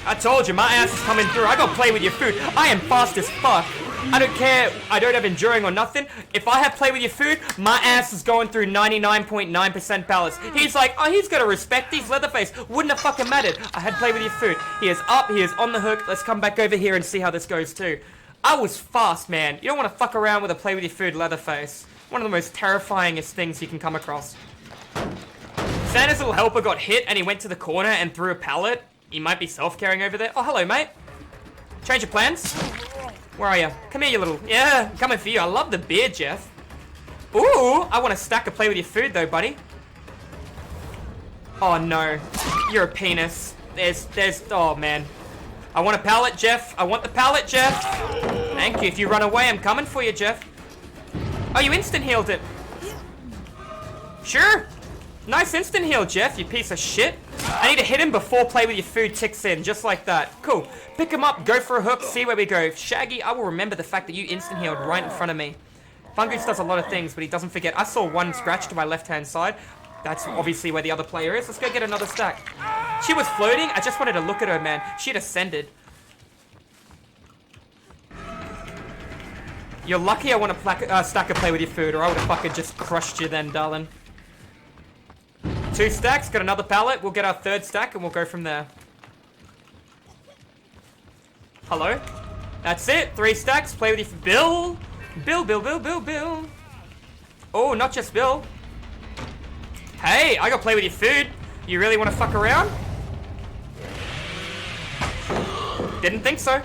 I told you, my ass is coming through. I gotta play with your food. I am fast as fuck. I don't care. I don't have enduring or nothing. If I have play with your food, my ass is going through 99.9% pallets. He's like, oh, he's gotta respect these Leatherface. Wouldn't have fucking mattered. I had play with your food. He is up. He is on the hook. Let's come back over here and see how this goes too. I was fast, man. You don't want to fuck around with a play with your food Leatherface. One of the most terrifyingest things you can come across. Santa's little helper got hit and he went to the corner and threw a pallet. He might be self-carrying over there. Oh, hello, mate. Change your plans? Where are you? Come here, you little... Yeah, I'm coming for you. I love the beard, Jeff. Ooh, I want a stack of play with your food, though, buddy. Oh, no. You're a penis. There's... Oh, man. I want a pallet, Jeff. I want the pallet, Jeff. Thank you. If you run away, I'm coming for you, Jeff. Oh, you instant healed it. Sure. Nice instant heal, Jeff, you piece of shit. I need to hit him before play with your food ticks in, just like that. Cool. Pick him up, go for a hook, see where we go. Shaggy, I will remember the fact that you instant healed right in front of me. Fungoose does a lot of things, but he doesn't forget. I saw one scratch to my left-hand side. That's obviously where the other player is. Let's go get another stack. She was floating. I just wanted to look at her, man. She'd ascended. You're lucky I want a stack of play with your food, or I would have fucking just crushed you then, darling. 2 stacks, got another pallet. We'll get our 3rd stack and we'll go from there. Hello? That's it. 3 stacks. Play with you. Bill. Bill. Oh, not just Bill. Hey, I gotta play with your food. You really want to fuck around? Didn't think so.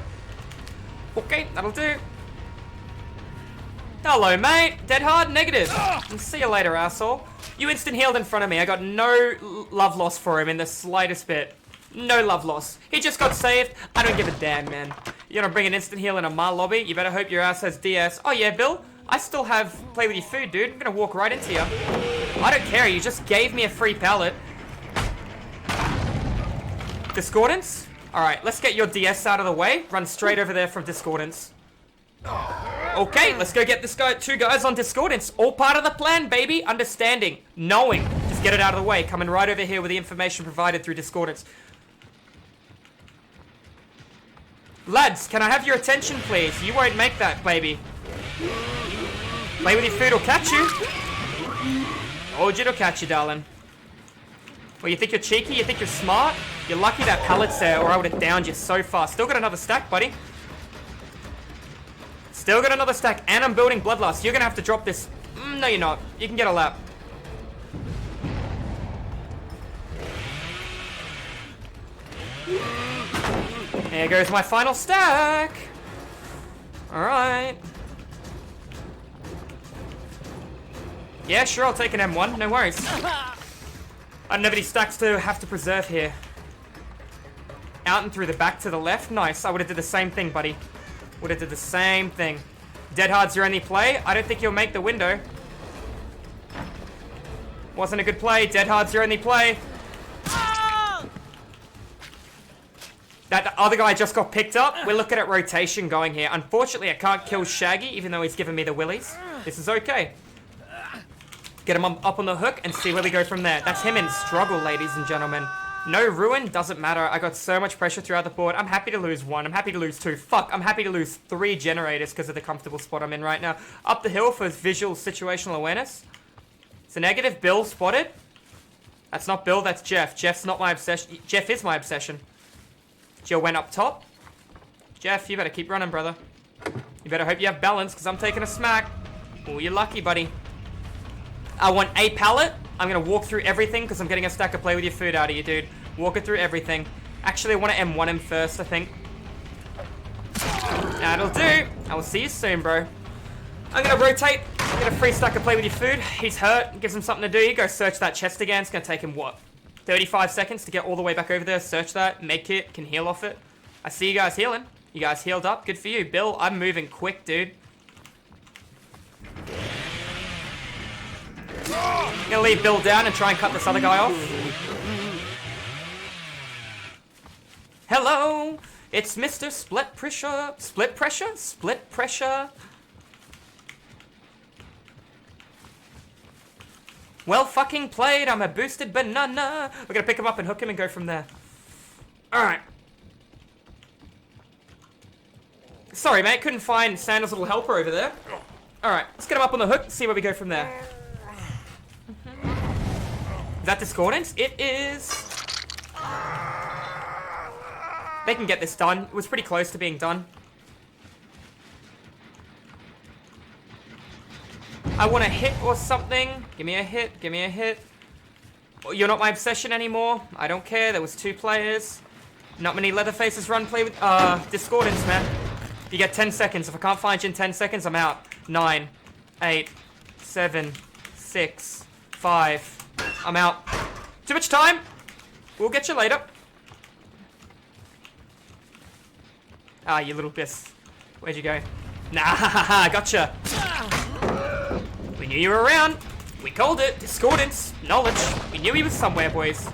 Okay, that'll do. Hello, mate. Dead hard, negative. See you later, asshole. You instant healed in front of me. I got no love loss for him in the slightest bit. No love loss. He just got saved. I don't give a damn, man. You're gonna bring an instant heal into my lobby? You better hope your ass has DS. Oh yeah, Bill. I still have play with your food, dude. I'm gonna walk right into you. I don't care. You just gave me a free pallet. Discordance? Alright, let's get your DS out of the way. Run straight over there from Discordance. Okay, let's go get this guy. 2 guys on Discordance. All part of the plan, baby. Understanding. Knowing. Just get it out of the way. Coming right over here with the information provided through Discordance. Lads, can I have your attention, please? You won't make that, baby. Play with your food will catch you. Told you to catch you, darling. Well, you think you're cheeky? You think you're smart? You're lucky that pallet's there, or I would have downed you so fast. Still got another stack, buddy. Still got another stack, and I'm building Bloodlust. You're gonna have to drop this. No, you're not. You can get a lap. There goes my final stack. Alright. Yeah, sure, I'll take an M1. No worries. I don't have any stacks to have to preserve here. Out and through the back to the left. Nice. I would have did the same thing, buddy. Would have did the same thing. Dead Hard's your only play. I don't think you'll make the window. Wasn't a good play. Dead Hard's your only play. That other guy just got picked up. We're looking at rotation going here. Unfortunately, I can't kill Shaggy, even though he's given me the willies. This is okay. Get him up on the hook and see where we go from there. That's him in struggle, ladies and gentlemen. No ruin, doesn't matter. I got so much pressure throughout the board. I'm happy to lose 1. I'm happy to lose 2. Fuck, I'm happy to lose 3 generators because of the comfortable spot I'm in right now. Up the hill for visual situational awareness. It's a negative. Bill spotted. That's not Bill, that's Jeff. Jeff's not my obsession. Jeff is my obsession. Jill went up top. Jeff, you better keep running, brother. You better hope you have balance because I'm taking a smack. Oh, you're lucky, buddy. I want a pallet. I'm going to walk through everything because I'm getting a stack of play with your food out of you, dude. Walk it through everything. Actually, I want to M1 him first, I think. That'll do. I will see you soon, bro. I'm going to rotate. Get a free stack of play with your food. He's hurt. Gives him something to do. You go search that chest again. It's going to take him, what? 35 seconds to get all the way back over there. Search that. Medkit. Can heal off it. I see you guys healing. You guys healed up. Good for you. Bill, I'm moving quick, dude. I'm gonna leave Bill down and try and cut this other guy off. Hello, it's Mr. Split Pressure. Split Pressure? Split Pressure. Well fucking played, I'm a boosted banana. We're gonna pick him up and hook him and go from there. Alright. Sorry, mate. Couldn't find Santa's little helper over there. Alright, let's get him up on the hook and see where we go from there. Is that discordance? It is. They can get this done. It was pretty close to being done. I want a hit or something. Give me a hit. Give me a hit. You're not my obsession anymore. I don't care. There was 2 players. Not many Leatherfaces run play with... Discordance, man. You get 10 seconds. If I can't find you in 10 seconds, I'm out. 9, 8, 7, 6, 5. I'm out. Too much time. We'll get you later. Ah, you little piss. Where'd you go? Nah, gotcha. We knew you were around. We called it. Discordance. Knowledge. We knew he was somewhere, boys.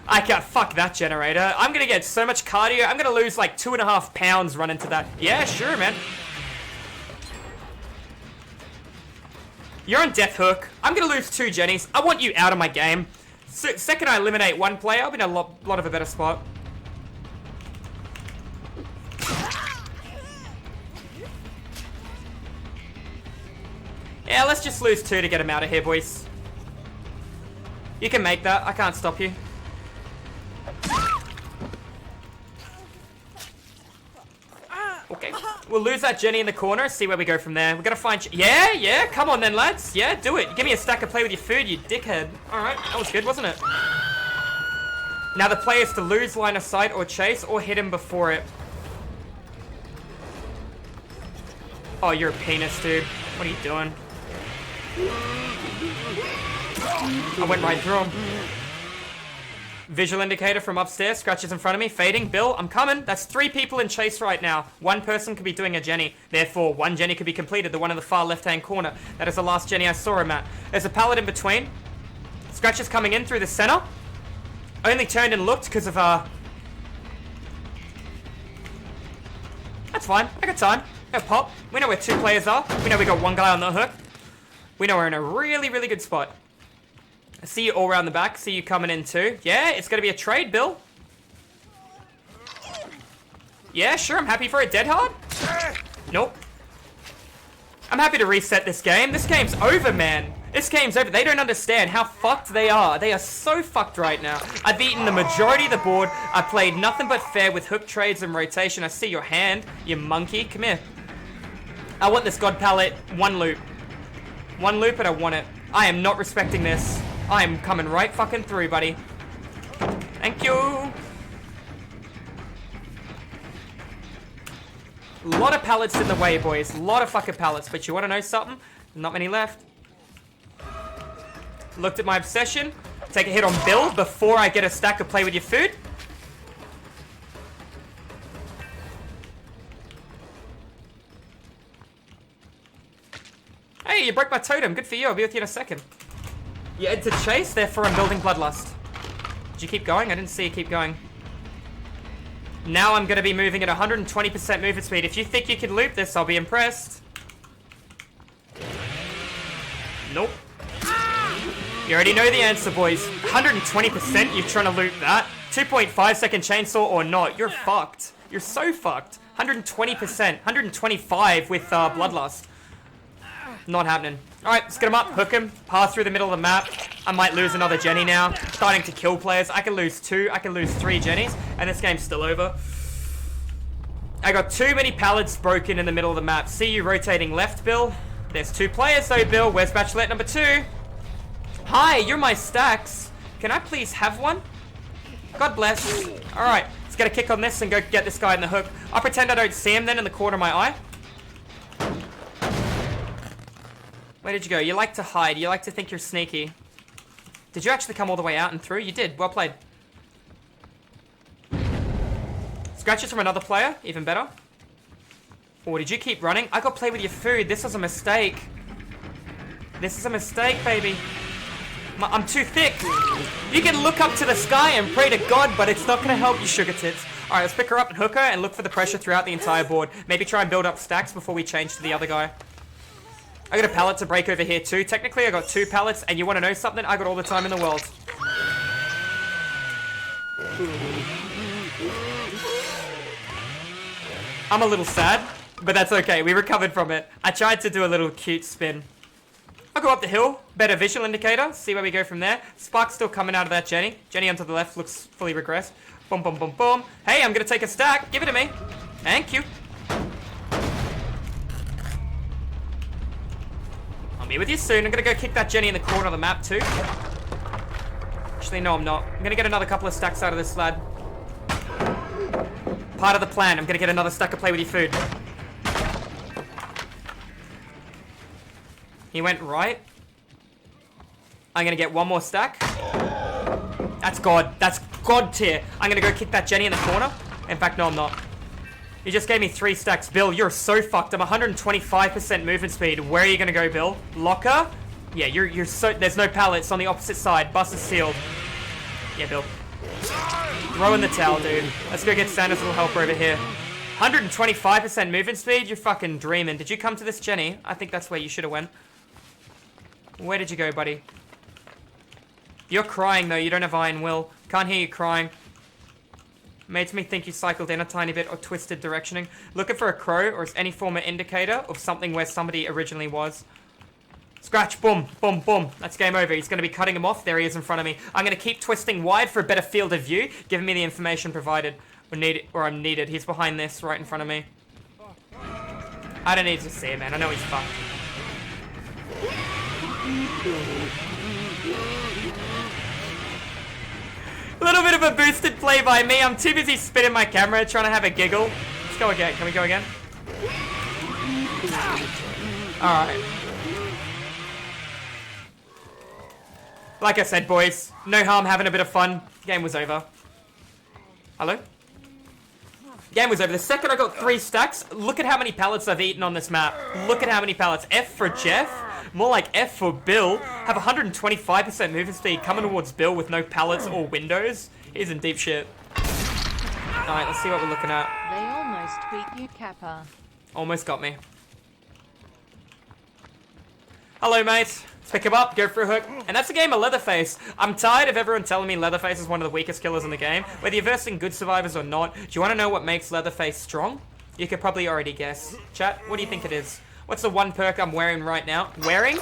I can't. Fuck that generator. I'm gonna get so much cardio. I'm gonna lose like 2.5 pounds running to that. Yeah, sure, man. You're on death hook. I'm gonna lose 2 Jennies. I want you out of my game. So, second I eliminate 1 player, I'll be in a lot of a better spot. Yeah, let's just lose 2 to get him out of here, boys. You can make that. I can't stop you. Okay. We'll lose that Jenny in the corner. See where we go from there. We're gonna find... Yeah. Come on then, lads. Yeah, do it. Give me a stack of play with your food, you dickhead. Alright. That was good, wasn't it? Now the play is to lose line of sight or chase or hit him before it. Oh, you're a penis, dude. What are you doing? I went right through him. Visual indicator from upstairs. Scratches in front of me. Fading. Bill, I'm coming. That's 3 people in chase right now. 1 person could be doing a Jenny. Therefore, 1 Jenny could be completed. The one in the far left-hand corner. That is the last Jenny I saw him at. There's a pallet in between. Scratches coming in through the center. Only turned and looked because of, That's fine. I got time. Go pop. We know where 2 players are. We know we got 1 guy on the hook. We know we're in a really, really good spot. I see you all around the back. See you coming in too. Yeah, it's going to be a trade, Bill. Yeah, sure. I'm happy for it. Dead hard? Nope. I'm happy to reset this game. This game's over, man. This game's over. They don't understand how fucked they are. They are so fucked right now. I've eaten the majority of the board. I played nothing but fair with hook trades and rotation. I see your hand, you monkey. Come here. I want this god palette. 1 loop. 1 loop and I want it. I am not respecting this. I am coming right fucking through, buddy. Thank you. A lot of pallets in the way, boys. A lot of fucking pallets. But you want to know something? Not many left. Looked at my obsession. Take a hit on Bill before I get a stack of play with your food. Hey, you broke my totem. Good for you. I'll be with you in a second. You head to chase, therefore I'm building Bloodlust. Did you keep going? I didn't see you keep going. Now I'm going to be moving at 120% movement speed. If you think you can loop this, I'll be impressed. Nope. You already know the answer, boys. 120%, you're trying to loop that. 2.5 second chainsaw or not. You're fucked. You're so fucked. 120%. 125 with Bloodlust. Not happening. Alright, let's get him up, hook him, pass through the middle of the map. I might lose another Jenny now. Starting to kill players. I can lose 2, I can lose 3 Jennies, and this game's still over. I got too many pallets broken in the middle of the map. See you rotating left, Bill. There's 2 players though, Bill. Where's Bachelorette number 2? Hi, you're my stacks. Can I please have one? God bless. Alright, let's get a kick on this and go get this guy in the hook. I'll pretend I don't see him then in the corner of my eye. Where did you go? You like to hide. You like to think you're sneaky. Did you actually come all the way out and through? You did. Well played. Scratches from another player. Even better. Or did you keep running? I got play with your food. This was a mistake. This is a mistake, baby. I'm too thick. You can look up to the sky and pray to God, but it's not going to help you, sugar tits. Alright, let's pick her up and hook her and look for the pressure throughout the entire board. Maybe try and build up stacks before we change to the other guy. I got a pallet to break over here too. Technically, I got 2 pallets, and you want to know something? I got all the time in the world. I'm a little sad. But that's okay. We recovered from it. I tried to do a little cute spin. I'll go up the hill. Better visual indicator. See where we go from there. Spark's still coming out of that Jenny. Jenny onto the left looks fully regressed. Boom, boom, boom, boom. Hey, I'm going to take a stack. Give it to me. Thank you. I'll be with you soon. I'm going to go kick that Jenny in the corner of the map too. Actually, no, I'm not. I'm going to get another couple of stacks out of this lad. Part of the plan. I'm going to get another stack of play with your food. He went right. I'm going to get one more stack. That's God. That's God tier. I'm going to go kick that Jenny in the corner. In fact, no, I'm not. You just gave me 3 stacks. Bill, you're so fucked. I'm 125% movement speed. Where are you going to go, Bill? Locker? Yeah, you're so... There's no pallets on the opposite side. Bus is sealed. Yeah, Bill. Throw in the towel, dude. Let's go get Santa's little helper over here. 125% movement speed? You're fucking dreaming. Did you come to this Jenny? I think that's where you should have went. Where did you go, buddy? You're crying, though. You don't have iron will. Can't hear you crying. Made me think you cycled in a tiny bit or twisted directioning. Looking for a crow or any form of indicator of something where somebody originally was. Scratch, boom, boom, boom. That's game over. He's going to be cutting him off. There he is in front of me. I'm going to keep twisting wide for a better field of view, giving me the information provided or I'm needed. He's behind this, right in front of me. I don't need to see him, man. I know he's fucked. A little bit of a boosted play by me. I'm too busy spinning my camera, trying to have a giggle. Let's go again. Can we go again? Alright. Like I said, boys, no harm having a bit of fun. Game was over. Hello? Game was over. The second I got 3 stacks, look at how many pallets I've eaten on this map. Look at how many pallets. F for Jeff. More like F for Bill. Have 125% movement speed coming towards Bill with no pallets or windows. He's in deep shit. Alright, let's see what we're looking at.
They almost beat you, Kappa.
Almost got me. Hello, mate. Let's pick him up, go for a hook. And that's a game of LeatherFace. I'm tired of everyone telling me LeatherFace is one of the weakest killers in the game. Whether you're versing good survivors or not, do you want to know what makes LeatherFace strong? You could probably already guess. Chat, what do you think it is? What's the one perk I'm wearing right now? Wearing?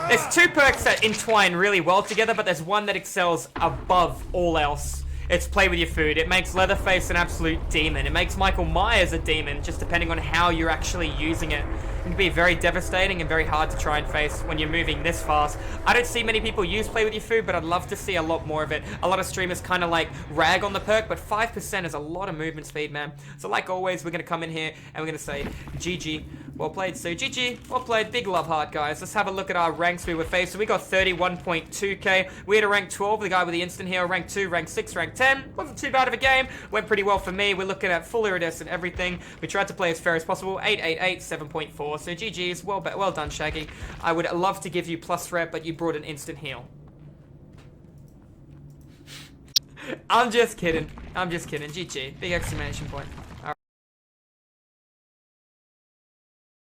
There's 2 perks that entwine really well together, but there's one that excels above all else. It's play with your food. It makes Leatherface an absolute demon. It makes Michael Myers a demon, just depending on how you're actually using it. It can be very devastating and very hard to try and face when you're moving this fast. I don't see many people use play with your food, but I'd love to see a lot more of it. A lot of streamers kind of like rag on the perk, but 5% is a lot of movement speed, man. So like always, we're going to come in here and we're going to say, GG, well played. So GG, well played, big love heart, guys. Let's have a look at our ranks we were faced. So we got 31.2k. We had a rank 12, the guy with the instant heal, rank 2, rank 6, rank 10. Wasn't too bad of a game. Went pretty well for me. We're looking at full iridescent everything. We tried to play as fair as possible. 888, 7.4. So GG's. Well done, Shaggy. I would love to give you plus rep, but you brought an instant heal. I'm just kidding. GG. Big exclamation point.